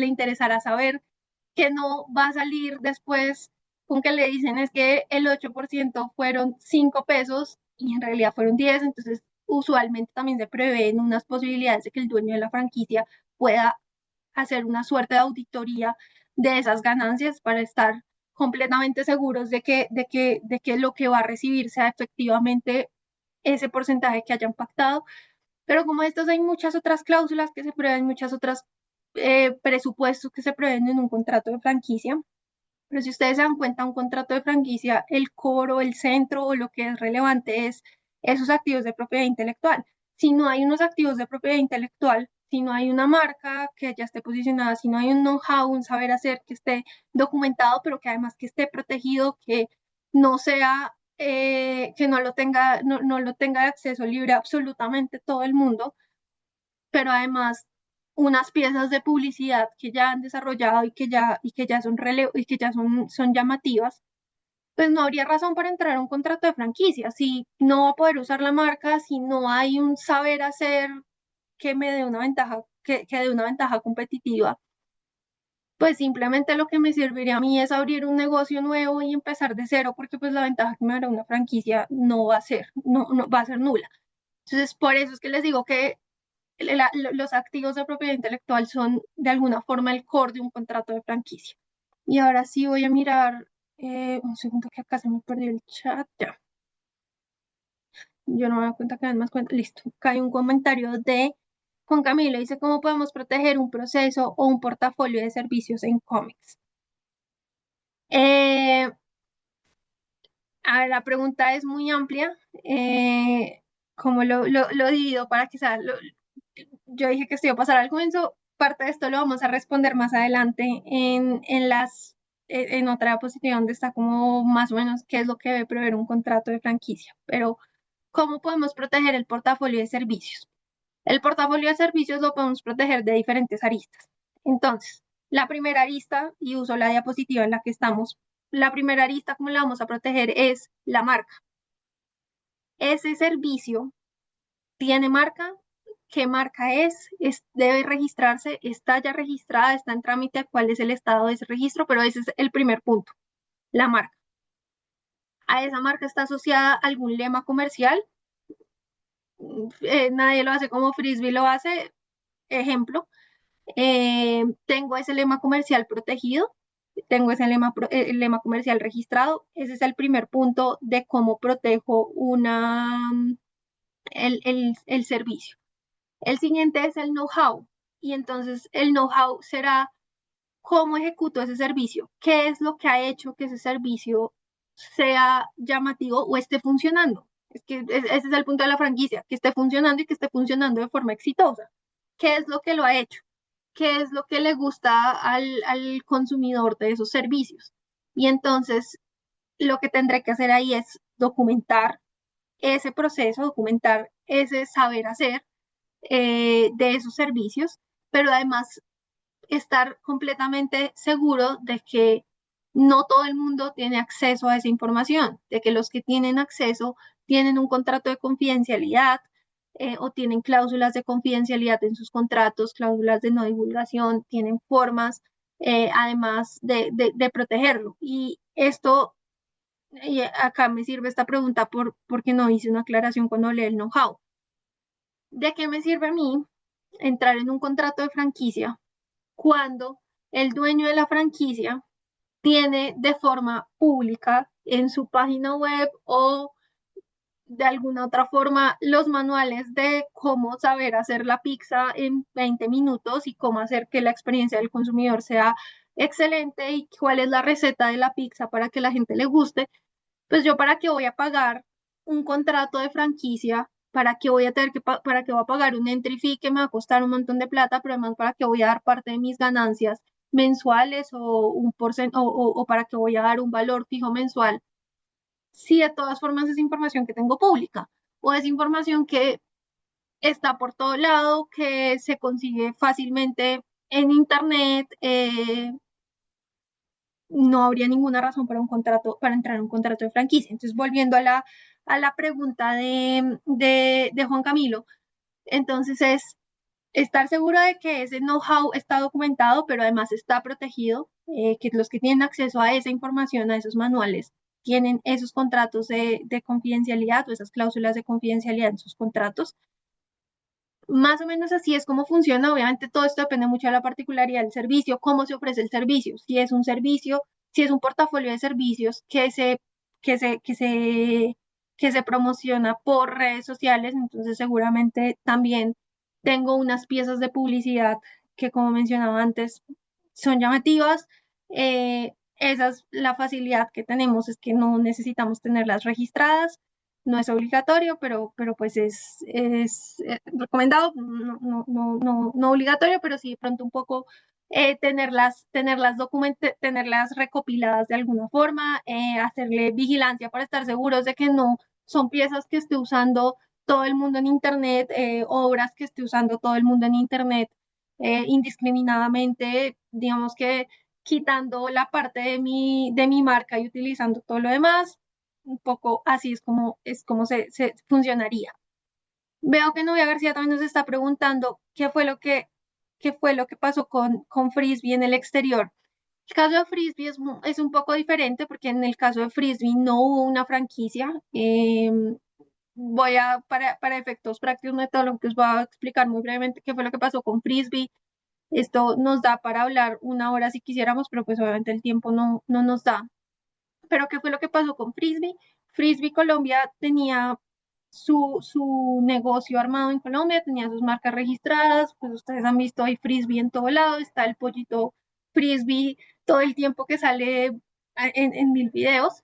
interesará saber que no va a salir después con que le dicen es que el 8% fueron 5 pesos y en realidad fueron 10, entonces usualmente también se prevén unas posibilidades de que el dueño de la franquicia pueda hacer una suerte de auditoría de esas ganancias para estar completamente seguros de que lo que va a recibir sea efectivamente ese porcentaje que hayan pactado. Pero como estos hay muchas otras cláusulas que se prevén, muchas otras presupuestos que se prevén en un contrato de franquicia. Pero si ustedes se dan cuenta, un contrato de franquicia, el core, el centro o lo que es relevante es esos activos de propiedad intelectual. Si no hay unos activos de propiedad intelectual, si no hay una marca que ya esté posicionada, si no hay un know-how, un saber hacer que esté documentado, pero que además que esté protegido, que no sea, que no lo tenga de acceso libre absolutamente todo el mundo, pero además unas piezas de publicidad que ya han desarrollado y que ya son llamativas, pues no habría razón para entrar a un contrato de franquicia. Si no va a poder usar la marca, si no hay un saber hacer que me dé una ventaja, que dé una ventaja competitiva, pues simplemente lo que me serviría a mí es abrir un negocio nuevo y empezar de cero, porque pues la ventaja que me dará una franquicia no va a ser, no va a ser nula. Entonces, por eso es que les digo que los activos de propiedad intelectual son de alguna forma el core de un contrato de franquicia. Y ahora sí voy a mirar, un segundo que acá se me perdió el chat, ya. Yo no me doy cuenta que hay más cuenta. Listo. Acá hay un comentario de Juan Camilo dice, ¿cómo podemos proteger un proceso o un portafolio de servicios en cómics? Eh, a ver, la pregunta es muy amplia. ¿Cómo lo divido para que sea? Yo dije que esto iba a pasar al comienzo. Parte de esto lo vamos a responder más adelante en otra diapositiva donde está como más o menos qué es lo que debe prever un contrato de franquicia. Pero, ¿cómo podemos proteger el portafolio de servicios? El portafolio de servicios lo podemos proteger de diferentes aristas. Entonces, la primera arista, y uso la diapositiva en la que estamos, la primera arista, ¿cómo la vamos a proteger? Es la marca. Ese servicio tiene marca. ¿Qué marca es? Debe registrarse, está ya registrada, está en trámite, cuál es el estado de ese registro, pero ese es el primer punto, la marca. A esa marca está asociada algún lema comercial. Nadie lo hace como Frisbee lo hace. Ejemplo, tengo ese lema comercial protegido, tengo ese el lema comercial registrado. Ese es el primer punto de cómo protejo el servicio. El siguiente es el know-how. Y entonces el know-how será cómo ejecuto ese servicio, qué es lo que ha hecho que ese servicio sea llamativo o esté funcionando. Es que ese es el punto de la franquicia, que esté funcionando y que esté funcionando de forma exitosa. ¿Qué es lo que lo ha hecho? ¿Qué es lo que le gusta al consumidor de esos servicios? Y entonces lo que tendré que hacer ahí es documentar ese proceso, documentar ese saber hacer de esos servicios, pero además estar completamente seguro de que no todo el mundo tiene acceso a esa información, de que los que tienen acceso tienen un contrato de confidencialidad o tienen cláusulas de confidencialidad en sus contratos, cláusulas de no divulgación, tienen formas además de protegerlo. Y esto, y acá me sirve esta pregunta porque no hice una aclaración cuando leí el know-how. ¿De qué me sirve a mí entrar en un contrato de franquicia cuando el dueño de la franquicia tiene de forma pública en su página web o de alguna otra forma los manuales de cómo saber hacer la pizza en 20 minutos y cómo hacer que la experiencia del consumidor sea excelente y cuál es la receta de la pizza para que la gente le guste? Pues yo para qué voy a pagar un contrato de franquicia, para qué voy a tener para qué voy a pagar un entry fee que me va a costar un montón de plata, pero además para qué voy a dar parte de mis ganancias mensuales o un o para qué voy a dar un valor fijo mensual, si de todas formas es información que tengo pública o es información que está por todo lado, que se consigue fácilmente en internet. No habría ninguna razón para un contrato, para entrar en un contrato de franquicia. Entonces, volviendo a la pregunta de Juan Camilo, entonces es estar seguro de que ese know-how está documentado, pero además está protegido, que los que tienen acceso a esa información, a esos manuales, tienen esos contratos de confidencialidad o esas cláusulas de confidencialidad en sus contratos. Más o menos así es como funciona. Obviamente todo esto depende mucho de la particularidad del servicio, cómo se ofrece el servicio, si es un servicio, si es un portafolio de servicios que se, que se, que se promociona por redes sociales, entonces seguramente también tengo unas piezas de publicidad que, como mencionaba antes, son llamativas. Esa es la facilidad que tenemos, es que no necesitamos tenerlas registradas, no es obligatorio, pero pues es recomendado, no obligatorio, pero sí de pronto un poco tenerlas recopiladas de alguna forma, hacerle vigilancia para estar seguros de que no son piezas que esté usando todo el mundo en Internet, obras que esté usando todo el mundo en Internet indiscriminadamente, digamos que quitando la parte de mi marca y utilizando todo lo demás. Un poco así es como se funcionaría. Veo que Novia García también nos está preguntando qué fue lo que pasó con Frisbee en el exterior. El caso de Frisbee es un poco diferente porque en el caso de Frisbee no hubo una franquicia. Para efectos prácticos metodológicos, voy a explicar muy brevemente qué fue lo que pasó con Frisbee. Esto nos da para hablar una hora si quisiéramos, pero pues obviamente el tiempo no nos da. Pero ¿qué fue lo que pasó con Frisbee? Frisbee Colombia tenía su negocio armado en Colombia, tenía sus marcas registradas, pues ustedes han visto hay frisbee en todo lado, está el pollito frisbee todo el tiempo que sale en mil videos.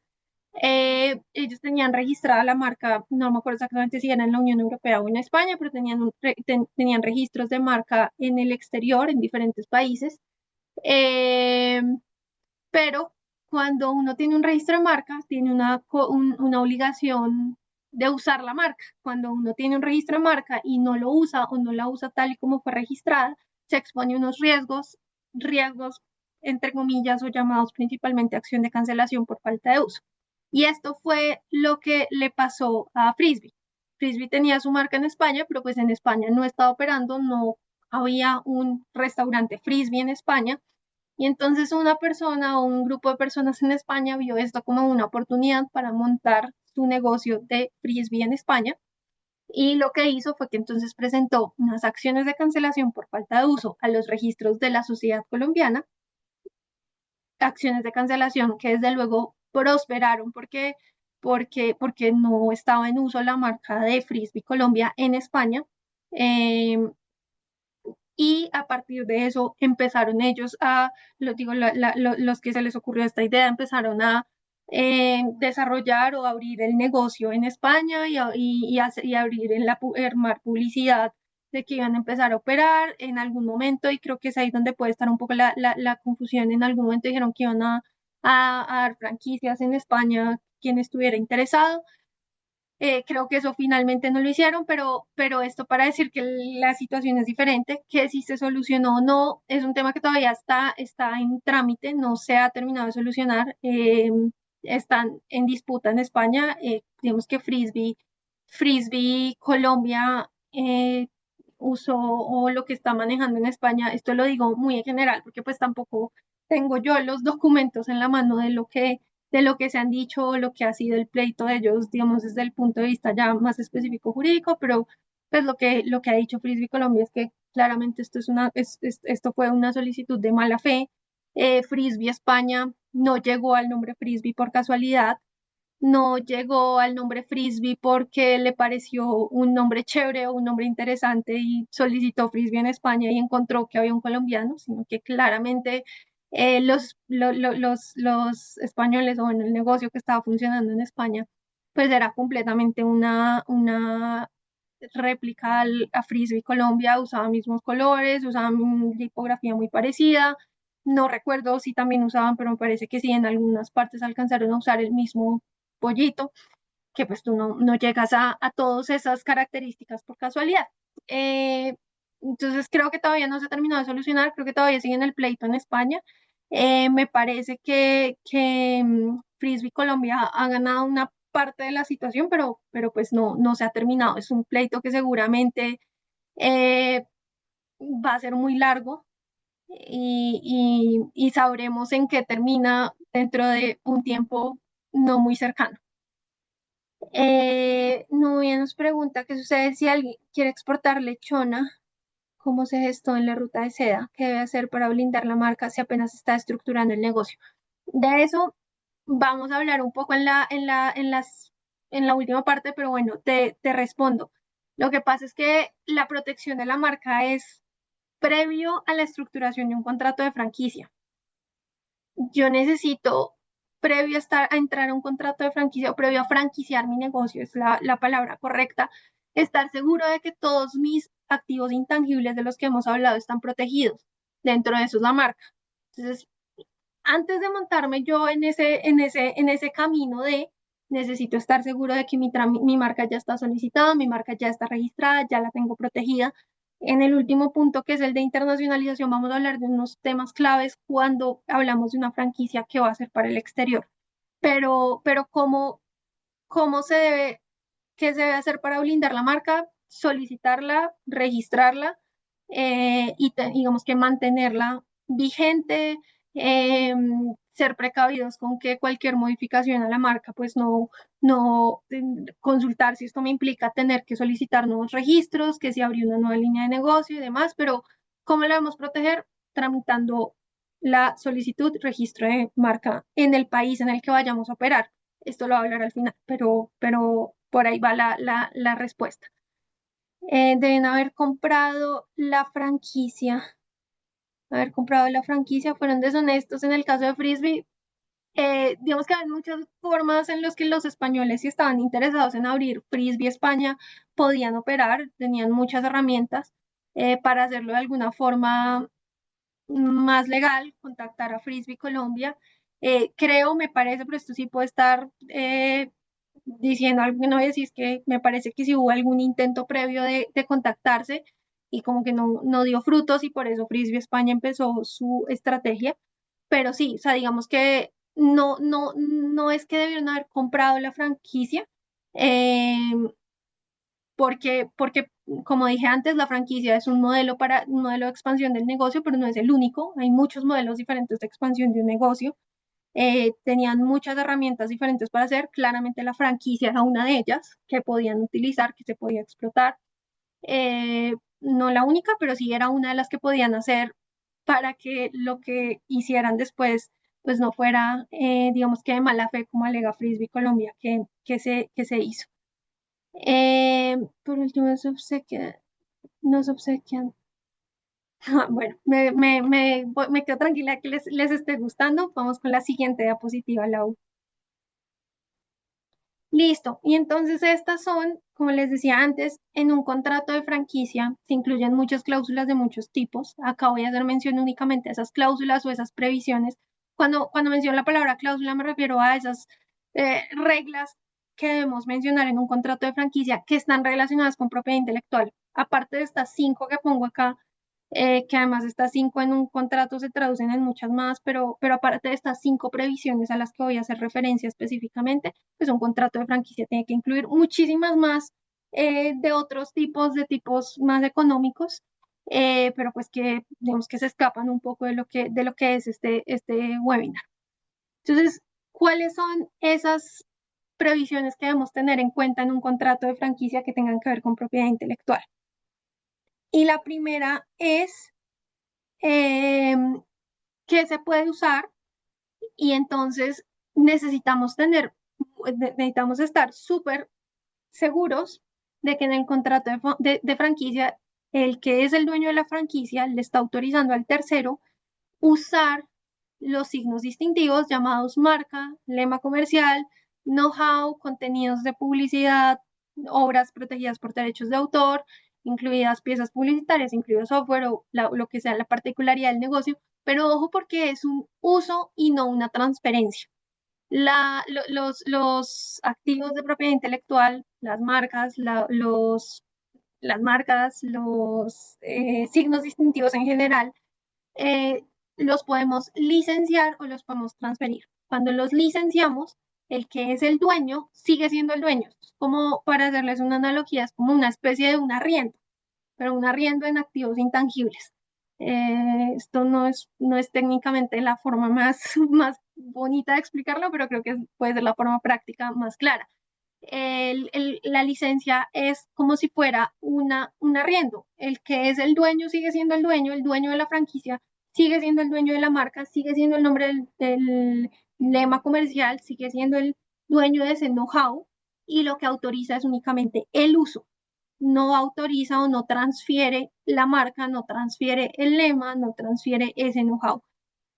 Ellos tenían registrada la marca, no me acuerdo exactamente si era en la Unión Europea o en España, pero tenían registros de marca en el exterior, en diferentes países. Eh, pero cuando uno tiene un registro de marca, tiene una obligación de usar la marca. Cuando uno tiene un registro de marca y no lo usa o no la usa tal y como fue registrada, se expone a unos riesgos entre comillas o llamados principalmente acción de cancelación por falta de uso. Y esto fue lo que le pasó a Frisbee. Frisbee tenía su marca en España, pero pues en España no estaba operando, no había un restaurante Frisbee en España, y entonces una persona o un grupo de personas en España vio esto como una oportunidad para montar su negocio de frisbee en España. Y lo que hizo fue que entonces presentó unas acciones de cancelación por falta de uso a los registros de la sociedad colombiana, acciones de cancelación que desde luego prosperaron porque no estaba en uso la marca de Frisbee Colombia en España. Eh, y a partir de eso empezaron ellos los que se les ocurrió esta idea, empezaron a desarrollar o abrir el negocio en España y abrir armar publicidad de que iban a empezar a operar en algún momento, y creo que es ahí donde puede estar un poco la confusión. En algún momento dijeron que iban a dar franquicias en España quien estuviera interesado. Creo que eso finalmente no lo hicieron, pero esto para decir que la situación es diferente, que si se solucionó o no, es un tema que todavía está en trámite, no se ha terminado de solucionar. Están en disputa en España. Digamos que Frisbee Colombia usó, o lo que está manejando en España, esto lo digo muy en general, porque pues tampoco tengo yo los documentos en la mano de lo que se han dicho o lo que ha sido el pleito de ellos, digamos, desde el punto de vista ya más específico jurídico, pero pues lo que ha dicho Frisbee Colombia es que claramente esto fue una solicitud de mala fe. Frisbee España no llegó al nombre Frisbee por casualidad, no llegó al nombre Frisbee porque le pareció un nombre chévere o un nombre interesante y solicitó Frisbee en España y encontró que había un colombiano, sino que claramente los españoles, o en el negocio que estaba funcionando en España, pues era completamente una réplica a Frisbee Colombia, usaba mismos colores, usaban tipografía muy parecida. No recuerdo si también usaban, pero me parece que sí, en algunas partes alcanzaron a usar el mismo pollito, que pues tú no llegas a todas esas características por casualidad. Eh, entonces creo que todavía no se ha terminado de solucionar, creo que todavía sigue en el pleito en España. Me parece que Frisbee Colombia ha ganado una parte de la situación, pero pues no se ha terminado. Es un pleito que seguramente eh, va a ser muy largo, y sabremos en qué termina dentro de un tiempo no muy cercano. Nubia nos pregunta qué sucede si alguien quiere exportar lechona, cómo se gestó en la ruta de seda, qué debe hacer para blindar la marca si apenas está estructurando el negocio. De eso vamos a hablar un poco en la última parte, pero bueno, te respondo. Lo que pasa es que la protección de la marca es previo a la estructuración de un contrato de franquicia. Yo necesito, previo a entrar a un contrato de franquicia o previo a franquiciar mi negocio, es la palabra correcta, estar seguro de que todos mis activos intangibles de los que hemos hablado están protegidos. Dentro de eso es la marca. Entonces, antes de montarme yo en ese camino necesito estar seguro de que mi marca ya está solicitada, mi marca ya está registrada, ya la tengo protegida. En el último punto, que es el de internacionalización, vamos a hablar de unos temas claves cuando hablamos de una franquicia que va a ser para el exterior. Pero ¿cómo qué se debe hacer para blindar la marca? Solicitarla, registrarla, digamos que mantenerla vigente, ser precavidos con que cualquier modificación a la marca, pues consultar si esto me implica tener que solicitar nuevos registros, que si abrí una nueva línea de negocio y demás, pero ¿cómo la debemos proteger? Tramitando la solicitud, registro de marca en el país en el que vayamos a operar. Esto lo voy a hablar al final, pero por ahí va la respuesta. Deben haber comprado la franquicia. Haber comprado la franquicia, fueron deshonestos en el caso de Frisbee. Digamos que hay muchas formas en las que los españoles, si estaban interesados en abrir Frisbee España, podían operar, tenían muchas herramientas para hacerlo de alguna forma más legal, contactar a Frisbee Colombia. Creo, me parece, pero esto sí puede estar diciendo algo, no es que me parece que sí hubo algún intento previo de contactarse y como que no dio frutos y por eso Frisbee España empezó su estrategia. Pero sí, o sea, digamos que no es que debieron haber comprado la franquicia, eh, porque, como dije antes, la franquicia es un un modelo de expansión del negocio, pero no es el único. Hay muchos modelos diferentes de expansión de un negocio. Tenían muchas herramientas diferentes para hacer. Claramente la franquicia era una de ellas que podían utilizar, que se podía explotar. No la única, pero sí era una de las que podían hacer para que lo que hicieran después pues no fuera, digamos que de mala fe, como alega Frisbee Colombia, que se hizo. Por último, nos obsequian. Bueno, me quedo tranquila que les esté gustando. Vamos con la siguiente diapositiva, Lau. Listo. Y entonces estas son, como les decía antes, en un contrato de franquicia se incluyen muchas cláusulas de muchos tipos. Acá voy a hacer mención únicamente a esas cláusulas o esas previsiones. Cuando menciono la palabra cláusula me refiero a esas reglas que debemos mencionar en un contrato de franquicia que están relacionadas con propiedad intelectual. Aparte de estas 5 que pongo acá, que además estas 5 en un contrato se traducen en muchas más, pero aparte de estas 5 previsiones a las que voy a hacer referencia específicamente, pues un contrato de franquicia tiene que incluir muchísimas más de otros tipos, de tipos más económicos, pero pues que digamos que se escapan un poco de lo que es este webinar. Entonces, ¿cuáles son esas previsiones que debemos tener en cuenta en un contrato de franquicia que tengan que ver con propiedad intelectual? Y la primera es que se puede usar y entonces necesitamos necesitamos estar súper seguros de que en el contrato de franquicia, el que es el dueño de la franquicia le está autorizando al tercero usar los signos distintivos llamados marca, lema comercial, know-how, contenidos de publicidad, obras protegidas por derechos de autor, incluidas piezas publicitarias, incluido software o lo que sea la particularidad del negocio, pero ojo porque es un uso y no una transferencia. Los activos de propiedad intelectual, las marcas, los signos distintivos en general, eh, los podemos licenciar o los podemos transferir. Cuando los licenciamos, el que es el dueño sigue siendo el dueño. Como para hacerles una analogía, es como una especie de un arriendo, pero un arriendo en activos intangibles. Esto no es técnicamente la forma más, más bonita de explicarlo, pero creo que puede ser la forma práctica más clara. La licencia es como si fuera un arriendo. El que es el dueño sigue siendo el dueño de la franquicia sigue siendo el dueño de la marca, sigue siendo el nombre del lema comercial, sigue siendo el dueño de ese know-how y lo que autoriza es únicamente el uso. No autoriza o no transfiere la marca, no transfiere el lema, no transfiere ese know-how.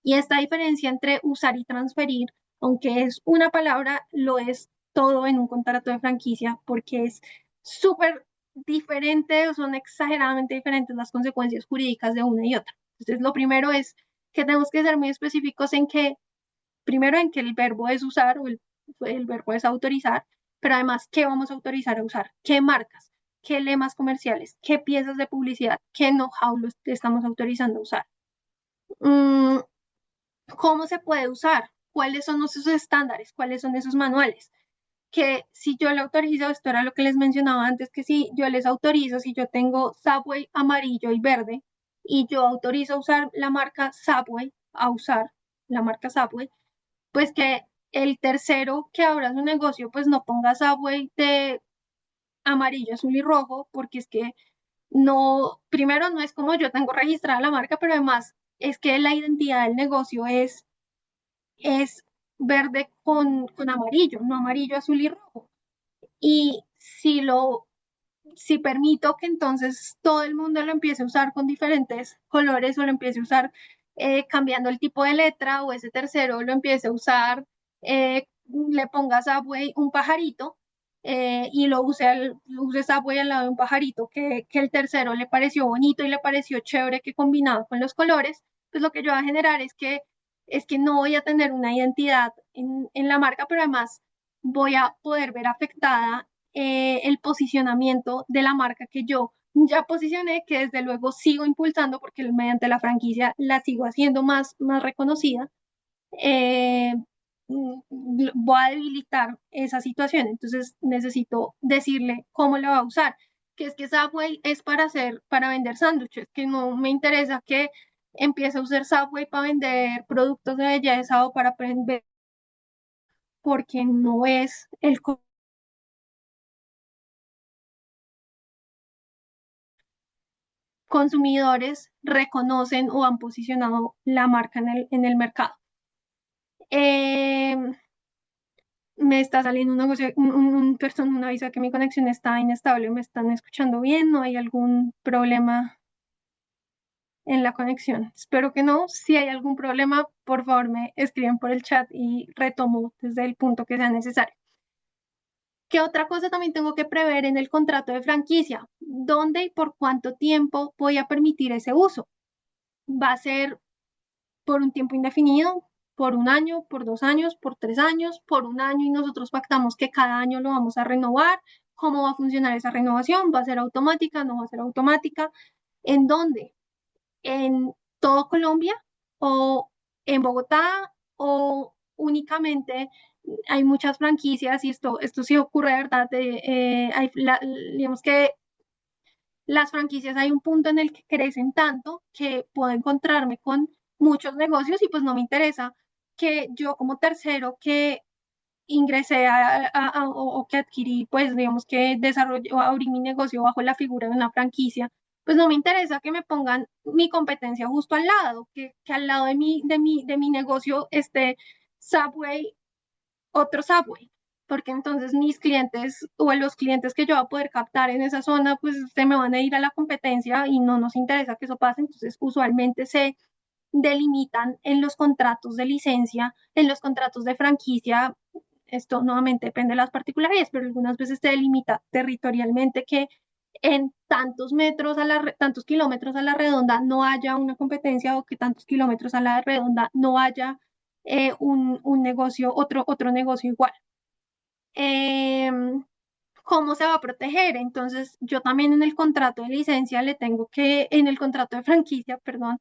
Y esta diferencia entre usar y transferir, aunque es una palabra, lo es todo en un contrato de franquicia porque es súper diferente o son exageradamente diferentes las consecuencias jurídicas de una y otra. Entonces, lo primero es que tenemos que ser muy específicos en que, primero en que el verbo es usar o el verbo es autorizar, pero además, ¿qué vamos a autorizar a usar? ¿Qué marcas? ¿Qué lemas comerciales? ¿Qué piezas de publicidad? ¿Qué know-how estamos autorizando a usar? ¿Cómo se puede usar? ¿Cuáles son esos estándares? ¿Cuáles son esos manuales? Que si yo le autorizo, esto era lo que les mencionaba antes, que si yo les autorizo, si yo tengo Subway amarillo y verde y yo autorizo a usar la marca Subway, a usar la marca Subway, pues que el tercero que abra su negocio, pues no ponga Subway de amarillo, azul y rojo, porque es que no, primero no es como yo tengo registrada la marca, pero además es que la identidad del negocio es verde con amarillo, no amarillo, azul y rojo. Y si lo si permito que entonces todo el mundo lo empiece a usar con diferentes colores o lo empiece a usar cambiando el tipo de letra o ese tercero lo empiece a usar, le ponga Subway un pajarito y lo use Subway al lado de un pajarito que el tercero le pareció bonito y le pareció chévere que combinado con los colores, pues lo que yo voy a generar es que no voy a tener una identidad en la marca, pero además voy a poder ver afectada el posicionamiento de la marca que yo ya posicioné, que desde luego sigo impulsando porque mediante la franquicia la sigo haciendo más reconocida. eh, Voy a debilitar esa situación, entonces necesito decirle cómo lo va a usar, que es que Subway es para hacer, para vender sándwiches, que no me interesa que empiece a usar Subway para vender productos de belleza o para vender, porque no es el consumidores reconocen o han posicionado la marca en el mercado. Eh, Me está saliendo un aviso de que mi conexión está inestable. ¿Me están escuchando bien? ¿No hay algún problema en la conexión? Espero que no. Si hay algún problema, por favor me escriben por el chat y retomo desde el punto que sea necesario. ¿Qué otra cosa también tengo que prever en el contrato de franquicia? ¿Dónde y por cuánto tiempo voy a permitir ese uso? ¿Va a ser por un tiempo indefinido, por un año, por 2 años, por 3 años, por un año y nosotros pactamos que cada año lo vamos a renovar? ¿Cómo va a funcionar esa renovación? ¿Va a ser automática? ¿No va a ser automática? ¿En dónde? ¿En todo Colombia o en Bogotá o únicamente hay muchas franquicias y esto sí ocurre, ¿verdad? Digamos que las franquicias hay un punto en el que crecen tanto que puedo encontrarme con muchos negocios y pues no me interesa que yo como tercero que ingresé o que adquirí, pues digamos que desarrollé o abrí mi negocio bajo la figura de una franquicia, pues no me interesa que me pongan mi competencia justo al lado, que al lado de mi negocio esté Subway, otro Subway, porque entonces mis clientes o los clientes que yo voy a poder captar en esa zona, pues se me van a ir a la competencia y no nos interesa que eso pase, entonces usualmente se delimitan en los contratos de licencia, en los contratos de franquicia. Esto nuevamente depende de las particularidades, pero algunas veces se delimita territorialmente que en tantos metros tantos kilómetros a la redonda no haya una competencia o que tantos kilómetros a la redonda no haya un negocio, otro negocio igual. Eh, ¿Cómo se va a proteger? Entonces, yo también en el contrato de licencia en el contrato de franquicia, perdón,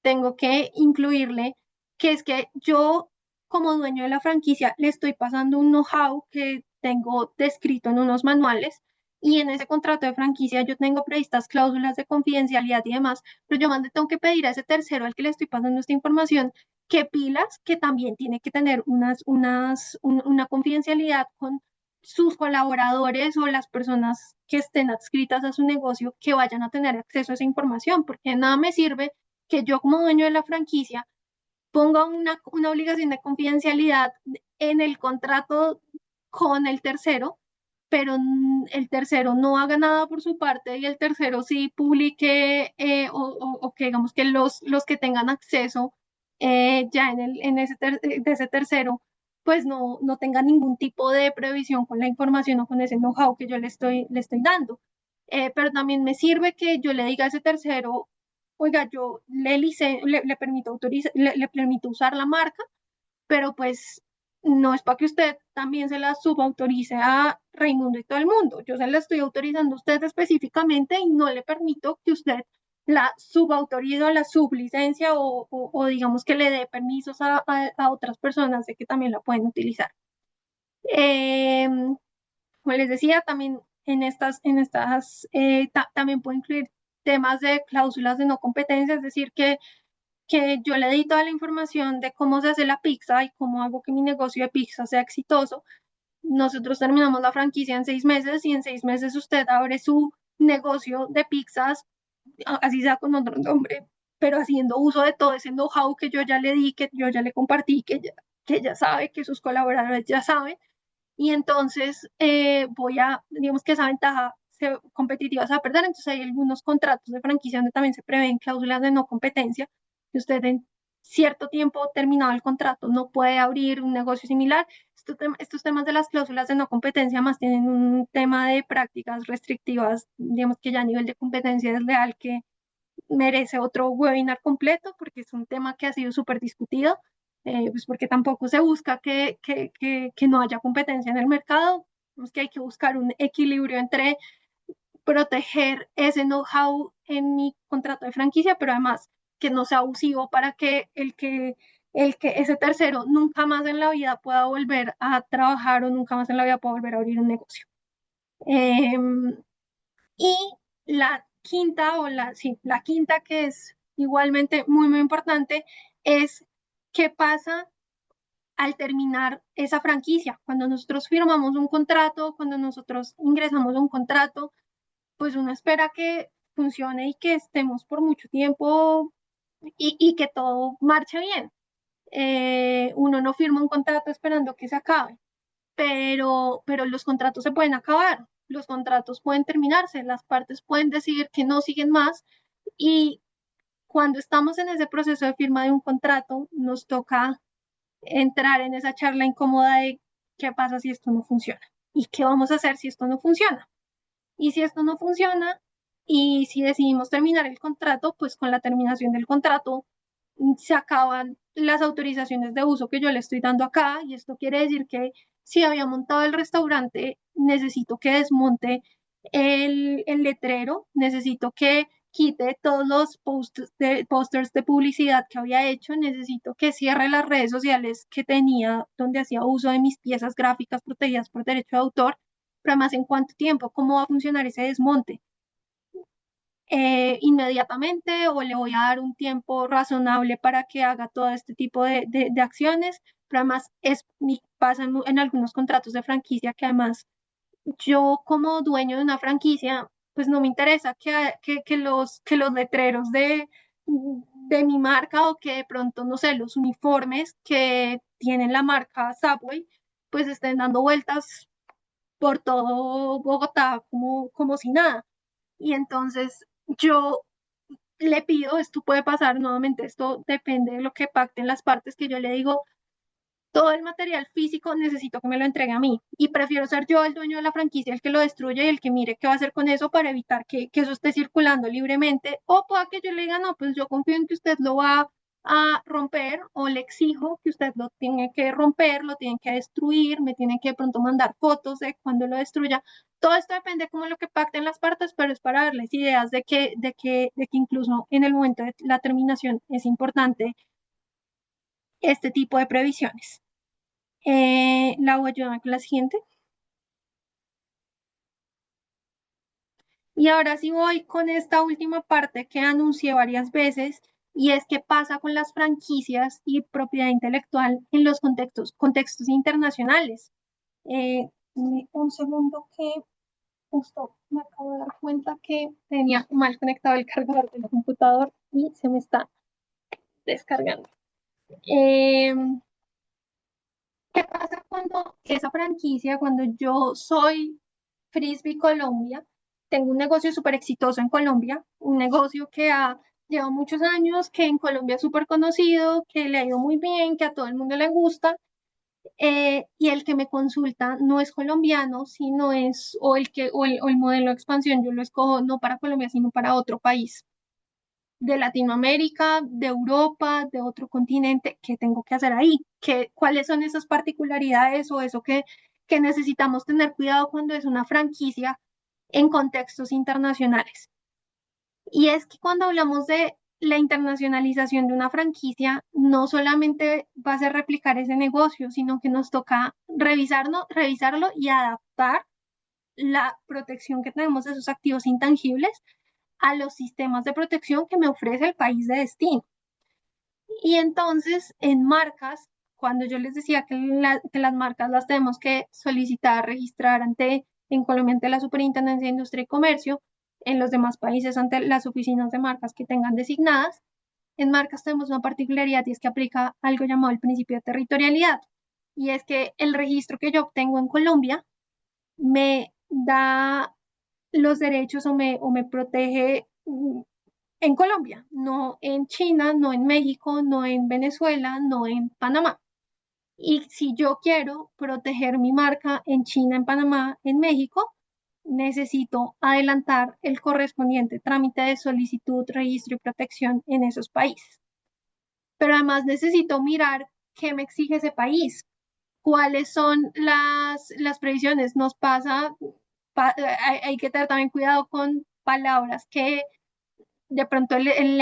tengo que incluirle que es que yo, como dueño de la franquicia, le estoy pasando un know-how que tengo descrito en unos manuales y en ese contrato de franquicia yo tengo previstas cláusulas de confidencialidad y demás, pero yo tengo que pedir a ese tercero al que le estoy pasando esta información que pilas, que también tiene que tener una confidencialidad con sus colaboradores o las personas que estén adscritas a su negocio que vayan a tener acceso a esa información, porque nada me sirve que yo como dueño de la franquicia ponga una obligación de confidencialidad en el contrato con el tercero, pero el tercero no haga nada por su parte y el tercero sí publique o que digamos que los que tengan acceso ya de ese tercero, pues no tenga ningún tipo de previsión con la información o con ese know-how que yo le estoy dando. Pero también me sirve que yo le diga a ese tercero, oiga, yo le permito le permito usar la marca, pero pues no es para que usted también se la subautorice a Raimundo y todo el mundo. Yo se la estoy autorizando a usted específicamente y no le permito que usted la subautorice o la sublicencia o digamos que le dé permisos a otras personas de que también la pueden utilizar. Eh, Como les decía, también también puedo incluir temas de cláusulas de no competencia, es decir, que yo le di toda la información de cómo se hace la pizza y cómo hago que mi negocio de pizza sea exitoso. Nosotros terminamos la franquicia en 6 meses y en 6 meses usted abre su negocio de pizzas, así sea con otro nombre, pero haciendo uso de todo ese know-how que yo ya le di, que yo ya le compartí, que ya sabe, que sus colaboradores ya saben y entonces digamos que esa ventaja competitiva se va a perder. Entonces hay algunos contratos de franquicia donde también se prevén cláusulas de no competencia, que usted en cierto tiempo terminado el contrato no puede abrir un negocio similar. Estos temas de las cláusulas de no competencia más tienen un tema de prácticas restrictivas, digamos que ya a nivel de competencia desleal, que merece otro webinar completo porque es un tema que ha sido súper discutido, pues porque tampoco se busca que no haya competencia en el mercado, es que hay que buscar un equilibrio entre proteger ese know-how en mi contrato de franquicia, pero además que no sea abusivo para que ese tercero nunca más en la vida pueda volver a trabajar o nunca más en la vida pueda volver a abrir un negocio. Y la quinta, sí, la quinta que es igualmente muy, muy importante, es qué pasa al terminar esa franquicia. Cuando nosotros firmamos un contrato, cuando nosotros ingresamos a un contrato, pues uno espera que funcione y que estemos por mucho tiempo y que todo marche bien. Uno no firma un contrato esperando que se acabe, pero los contratos se pueden acabar, los contratos pueden terminarse, las partes pueden decidir que no siguen más, y cuando estamos en ese proceso de firma de un contrato, nos toca entrar en esa charla incómoda de qué pasa si esto no funciona y qué vamos a hacer si esto no funciona. Y si esto no funciona y si decidimos terminar el contrato, pues con la terminación del contrato se acaban las autorizaciones de uso que yo le estoy dando acá, y esto quiere decir que si había montado el restaurante, necesito que desmonte el letrero, necesito que quite todos los posters de publicidad que había hecho, necesito que cierre las redes sociales que tenía donde hacía uso de mis piezas gráficas protegidas por derecho de autor, pero además en cuánto tiempo, cómo va a funcionar ese desmonte. Inmediatamente, o le voy a dar un tiempo razonable para que haga todo este tipo de acciones, pero además pasa en algunos contratos de franquicia que además yo como dueño de una franquicia, pues no me interesa que los letreros de mi marca, o que de pronto, no sé, los uniformes que tienen la marca Subway, pues estén dando vueltas por todo Bogotá como si nada. Y entonces yo le pido, esto puede pasar nuevamente, esto depende de lo que pacten las partes, que yo le digo, todo el material físico necesito que me lo entregue a mí, y prefiero ser yo el dueño de la franquicia, el que lo destruye y el que mire qué va a hacer con eso para evitar que eso esté circulando libremente, o pueda que yo le diga, no, pues yo confío en que usted lo va a romper, o le exijo que usted lo tiene que romper, lo tiene que destruir, me tiene que de pronto mandar fotos de cuando lo destruya. Todo esto depende como lo que pacten las partes, pero es para darles ideas de que incluso en el momento de la terminación es importante este tipo de previsiones. La voy a ayudar con la siguiente. Y ahora sí voy con esta última parte que anuncié varias veces, y es qué pasa con las franquicias y propiedad intelectual en los contextos internacionales. Un segundo, que justo me acabo de dar cuenta que tenía mal conectado el cargador del computador y se me está descargando. Eh, ¿Qué pasa cuando esa franquicia, cuando yo soy Frisbee Colombia, tengo un negocio súper exitoso en Colombia, un negocio que lleva muchos años, que en Colombia es súper conocido, que le ha ido muy bien, que a todo el mundo le gusta, y el que me consulta no es colombiano, sino o el modelo de expansión yo lo escojo no para Colombia, sino para otro país de Latinoamérica, de Europa, de otro continente. ¿Qué tengo que hacer ahí? ¿Cuáles son esas particularidades o eso que necesitamos tener cuidado cuando es una franquicia en contextos internacionales? Y es que cuando hablamos de la internacionalización de una franquicia, no solamente va a ser replicar ese negocio, sino que nos toca revisarlo y adaptar la protección que tenemos de esos activos intangibles a los sistemas de protección que me ofrece el país de destino. Y entonces, en marcas, cuando yo les decía que las marcas las tenemos que solicitar, registrar en Colombia ante la Superintendencia de Industria y Comercio, en los demás países ante las oficinas de marcas que tengan designadas, en marcas tenemos una particularidad, y es que aplica algo llamado el principio de territorialidad. y es que el registro que yo obtengo en Colombia me da los derechos o me protege en Colombia, no en China, no en México, no en Venezuela, no en Panamá. Y si yo quiero proteger mi marca en China, en Panamá, en México, necesito adelantar el correspondiente trámite de solicitud, registro y protección en esos países. Pero además necesito mirar qué me exige ese país, cuáles son las previsiones. Nos pasa, hay que tener también cuidado con palabras que de pronto el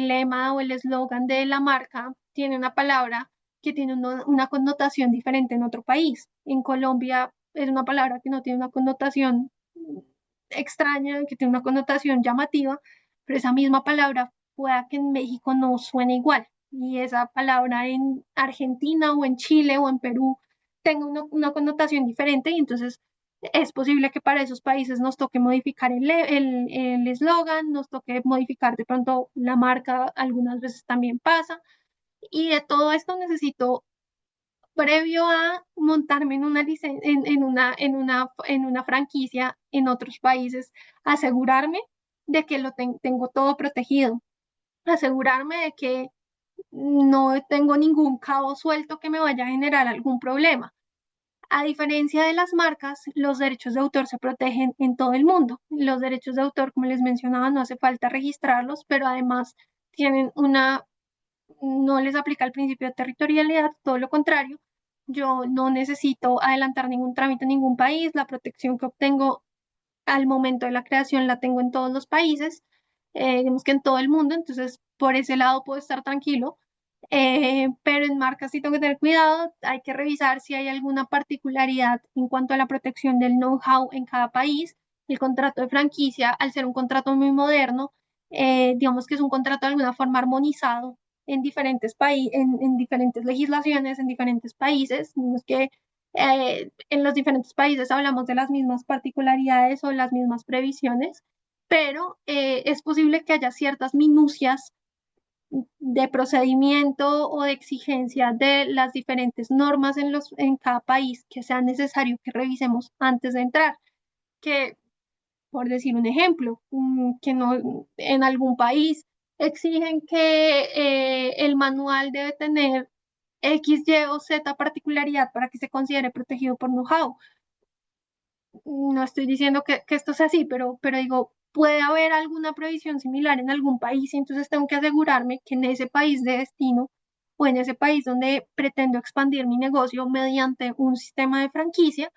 lema o el eslogan de la marca tiene una palabra que tiene una connotación diferente en otro país. En Colombia es una palabra que no tiene una connotación extraña, que tiene una connotación llamativa, pero esa misma palabra pueda que en México no suene igual. Y esa palabra en Argentina o en Chile o en Perú tenga una connotación diferente y entonces es posible que para esos países nos toque modificar el eslogan, nos toque modificar de pronto la marca, algunas veces también pasa. Y de todo esto necesito, previo a montarme en una, en una franquicia en otros países, asegurarme de que tengo todo protegido, asegurarme de que no tengo ningún cabo suelto que me vaya a generar algún problema. A diferencia de las marcas, los derechos de autor se protegen en todo el mundo. Los derechos de autor, como les mencionaba, no hace falta registrarlos, pero además tienen no les aplica el principio de territorialidad, todo lo contrario. Yo no necesito adelantar ningún trámite en ningún país, la protección que obtengo al momento de la creación la tengo en todos los países, digamos que en todo el mundo, entonces por ese lado puedo estar tranquilo. Pero en marcas sí tengo que tener cuidado, hay que revisar si hay alguna particularidad en cuanto a la protección del know-how en cada país. El contrato de franquicia, al ser un contrato muy moderno, digamos que es un contrato de alguna forma armonizado en diferentes países, en diferentes legislaciones, en diferentes países. Digamos que en los diferentes países hablamos de las mismas particularidades o las mismas previsiones, pero es posible que haya ciertas minucias de procedimiento o de exigencia de las diferentes normas en cada país que sea necesario que revisemos antes de entrar. Que, por decir un ejemplo, que no, en algún país exigen que el manual debe tener X, Y o Z particularidad para que se considere protegido por know-how. No estoy diciendo que esto sea así, pero digo, puede haber alguna provisión similar en algún país y entonces tengo que asegurarme que en ese país de destino o en ese país donde pretendo expandir mi negocio mediante un sistema de franquicia,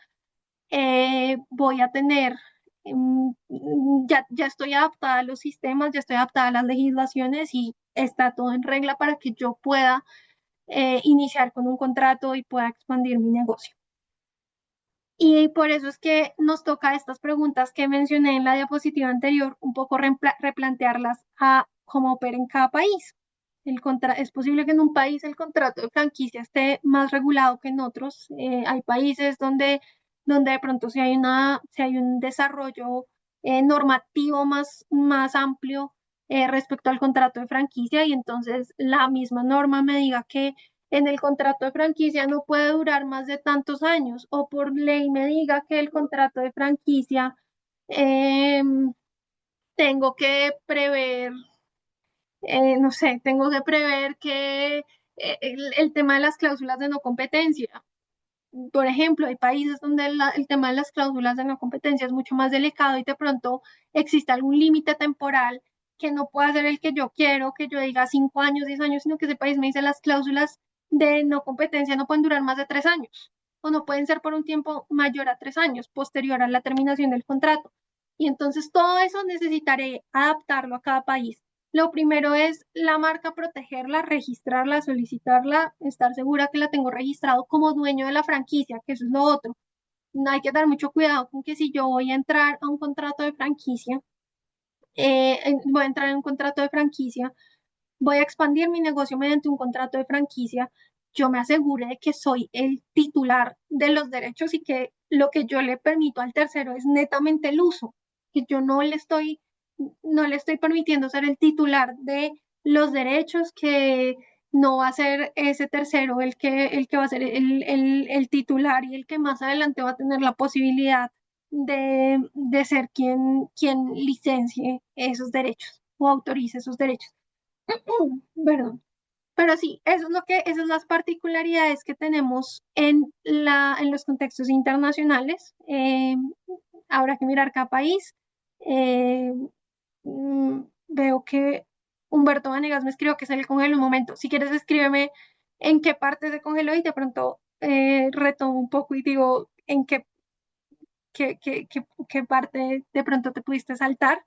voy a tener, ya estoy adaptada a los sistemas, ya estoy adaptada a las legislaciones y está todo en regla para que yo pueda iniciar con un contrato y pueda expandir mi negocio. Y por eso es que nos toca estas preguntas que mencioné en la diapositiva anterior, un poco replantearlas a cómo opera en cada país. Es posible que en un país el contrato de franquicia esté más regulado que en otros. Hay países donde de pronto si hay un desarrollo normativo más amplio respecto al contrato de franquicia y entonces la misma norma me diga que en el contrato de franquicia no puede durar más de tantos años o por ley me diga que el contrato de franquicia eh, tengo que prever, no sé, tengo que prever que el tema de las cláusulas de no competencia. Por ejemplo, hay países donde el tema de las cláusulas de no competencia es mucho más delicado y de pronto existe algún límite temporal que no pueda ser el que yo quiero, que yo diga 5 años, 10 años, sino que ese país me dice las cláusulas de no competencia no pueden durar más de 3 años o no pueden ser por un tiempo mayor a 3 años, posterior a la terminación del contrato. Y entonces todo eso necesitaré adaptarlo a cada país. Lo primero es la marca, protegerla, registrarla, solicitarla, estar segura que la tengo registrado como dueño de la franquicia, que eso es lo otro. No hay que dar mucho cuidado con que si yo voy a entrar a un contrato de franquicia, voy a entrar en un contrato de franquicia, voy a expandir mi negocio mediante un contrato de franquicia, yo me asegure de que soy el titular de los derechos y que lo que yo le permito al tercero es netamente el uso, que yo no le estoy permitiendo ser el titular de los derechos, que no va a ser ese tercero el que va a ser el titular y el que más adelante va a tener la posibilidad de ser quien licencie esos derechos o autorice esos derechos. Perdón. Pero sí, eso es esas son las particularidades que tenemos en los contextos internacionales. Habrá que mirar cada país. Eh, Veo que Humberto Vanegas me escribió que se le congeló un momento. Si quieres, escríbeme en qué parte se congeló y de pronto retomo un poco y digo en qué parte de pronto te pudiste saltar.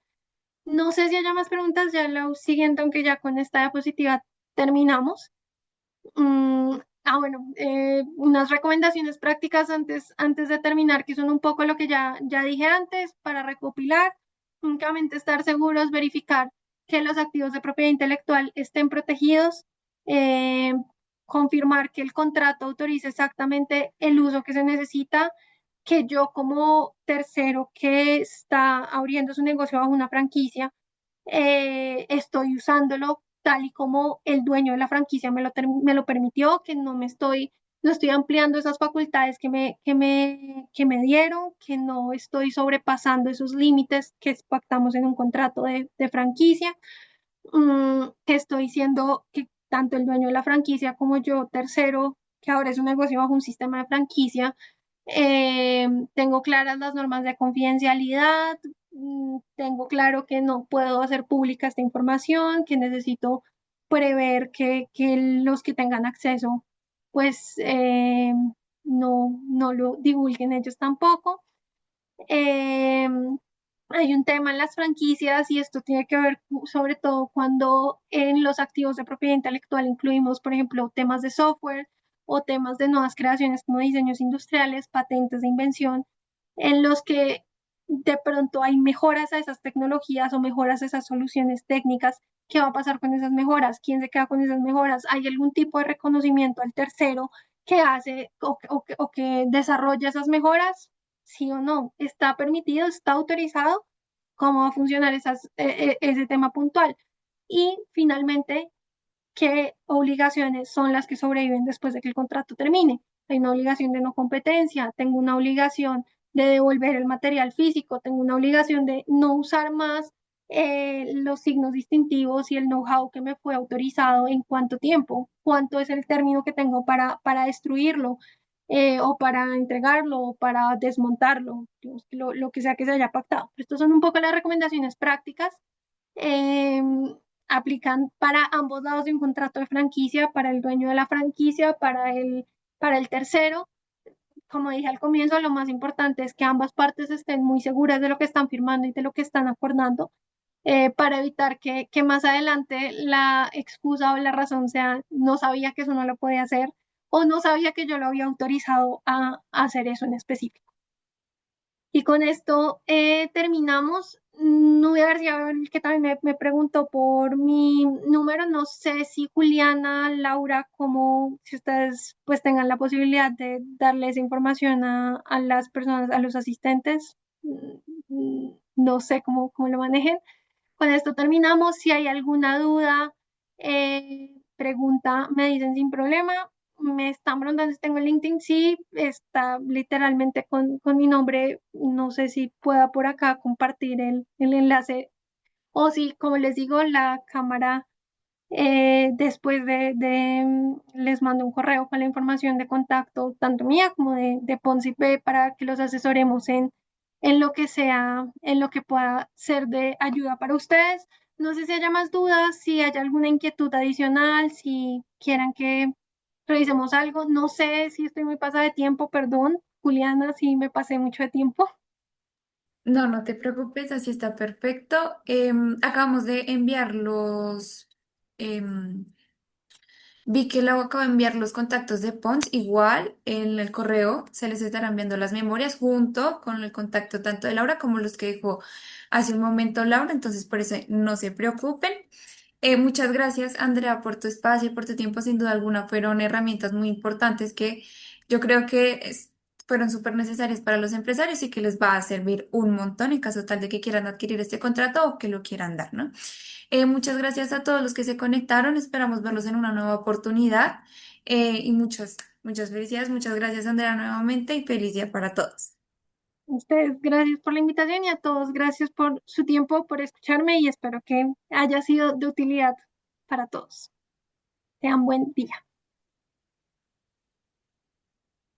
No sé si haya más preguntas, ya lo siguiente, aunque ya con esta diapositiva terminamos. Bueno, unas recomendaciones prácticas antes de terminar, que son un poco lo que ya dije antes, para recopilar, únicamente estar seguros, verificar que los activos de propiedad intelectual estén protegidos, eh, confirmar que el contrato autorice exactamente el uso que se necesita, que yo como tercero que está abriendo su negocio bajo una franquicia, estoy usándolo tal y como el dueño de la franquicia me lo permitió, que no estoy ampliando esas facultades que me dieron, que no estoy sobrepasando esos límites que pactamos en un contrato de franquicia, que estoy siendo que tanto el dueño de la franquicia como yo, tercero, que ahora es un negocio bajo un sistema de franquicia, tengo claras las normas de confidencialidad, tengo claro que no puedo hacer pública esta información, que necesito prever que los que tengan acceso, pues no lo divulguen ellos tampoco. Eh, Hay un tema en las franquicias y esto tiene que ver sobre todo cuando en los activos de propiedad intelectual incluimos, por ejemplo, temas de software o temas de nuevas creaciones como diseños industriales, patentes de invención, en los que de pronto hay mejoras a esas tecnologías o mejoras a esas soluciones técnicas. ¿Qué va a pasar con esas mejoras? ¿Quién se queda con esas mejoras? ¿Hay algún tipo de reconocimiento al tercero que hace o que desarrolla esas mejoras? Sí o no, está permitido, está autorizado, cómo va a funcionar ese tema puntual. Y finalmente, qué obligaciones son las que sobreviven después de que el contrato termine. Hay una obligación de no competencia, tengo una obligación de devolver el material físico, tengo una obligación de no usar más los signos distintivos y el know-how que me fue autorizado en cuánto tiempo, cuánto es el término que tengo para destruirlo, o para entregarlo o para desmontarlo, lo que sea que se haya pactado. Estas son un poco las recomendaciones prácticas. eh, Aplican para ambos lados de un contrato de franquicia, para el dueño de la franquicia, para el tercero. Como dije al comienzo, lo más importante es que ambas partes estén muy seguras de lo que están firmando y de lo que están acordando, para evitar que más adelante la excusa o la razón sea no sabía que eso no lo podía hacer o no sabía que yo lo había autorizado a hacer eso en específico. Y con esto terminamos. No voy a ver si el que también me preguntó por mi número. No sé si Juliana, Laura, como si ustedes pues tengan la posibilidad de darle esa información a las personas, a los asistentes. No sé cómo lo manejen. Con esto terminamos. Si hay alguna duda, pregunta, me dicen sin problema. Me están preguntando si tengo el LinkedIn. Sí, está literalmente con mi nombre. No sé si pueda por acá compartir el enlace o si, como les digo, la cámara, después les mando un correo con la información de contacto, tanto mía como de Poncipe, para que los asesoremos en lo que sea, en lo que pueda ser de ayuda para ustedes. No sé si haya más dudas, si hay alguna inquietud adicional, si quieran que revisemos algo. No sé si estoy muy pasada de tiempo, perdón, Juliana, si me pasé mucho de tiempo. No, no te preocupes, así está perfecto. Acabamos de enviar em, vi que luego acabo de enviar los contactos de Pons, igual en el correo se les estarán viendo las memorias junto con el contacto tanto de Laura como los que dejó hace un momento Laura, entonces por eso no se preocupen. Muchas gracias, Andrea, por tu espacio y por tu tiempo. Sin duda alguna fueron herramientas muy importantes que yo creo que fueron súper necesarias para los empresarios y que les va a servir un montón en caso tal de que quieran adquirir este contrato o que lo quieran dar, ¿no? Muchas gracias a todos los que se conectaron. Esperamos verlos en una nueva oportunidad. Y muchas felicidades. Muchas gracias, Andrea, nuevamente y feliz día para todos. A ustedes, gracias por la invitación y a todos, gracias por su tiempo, por escucharme y espero que haya sido de utilidad para todos. Tengan buen día.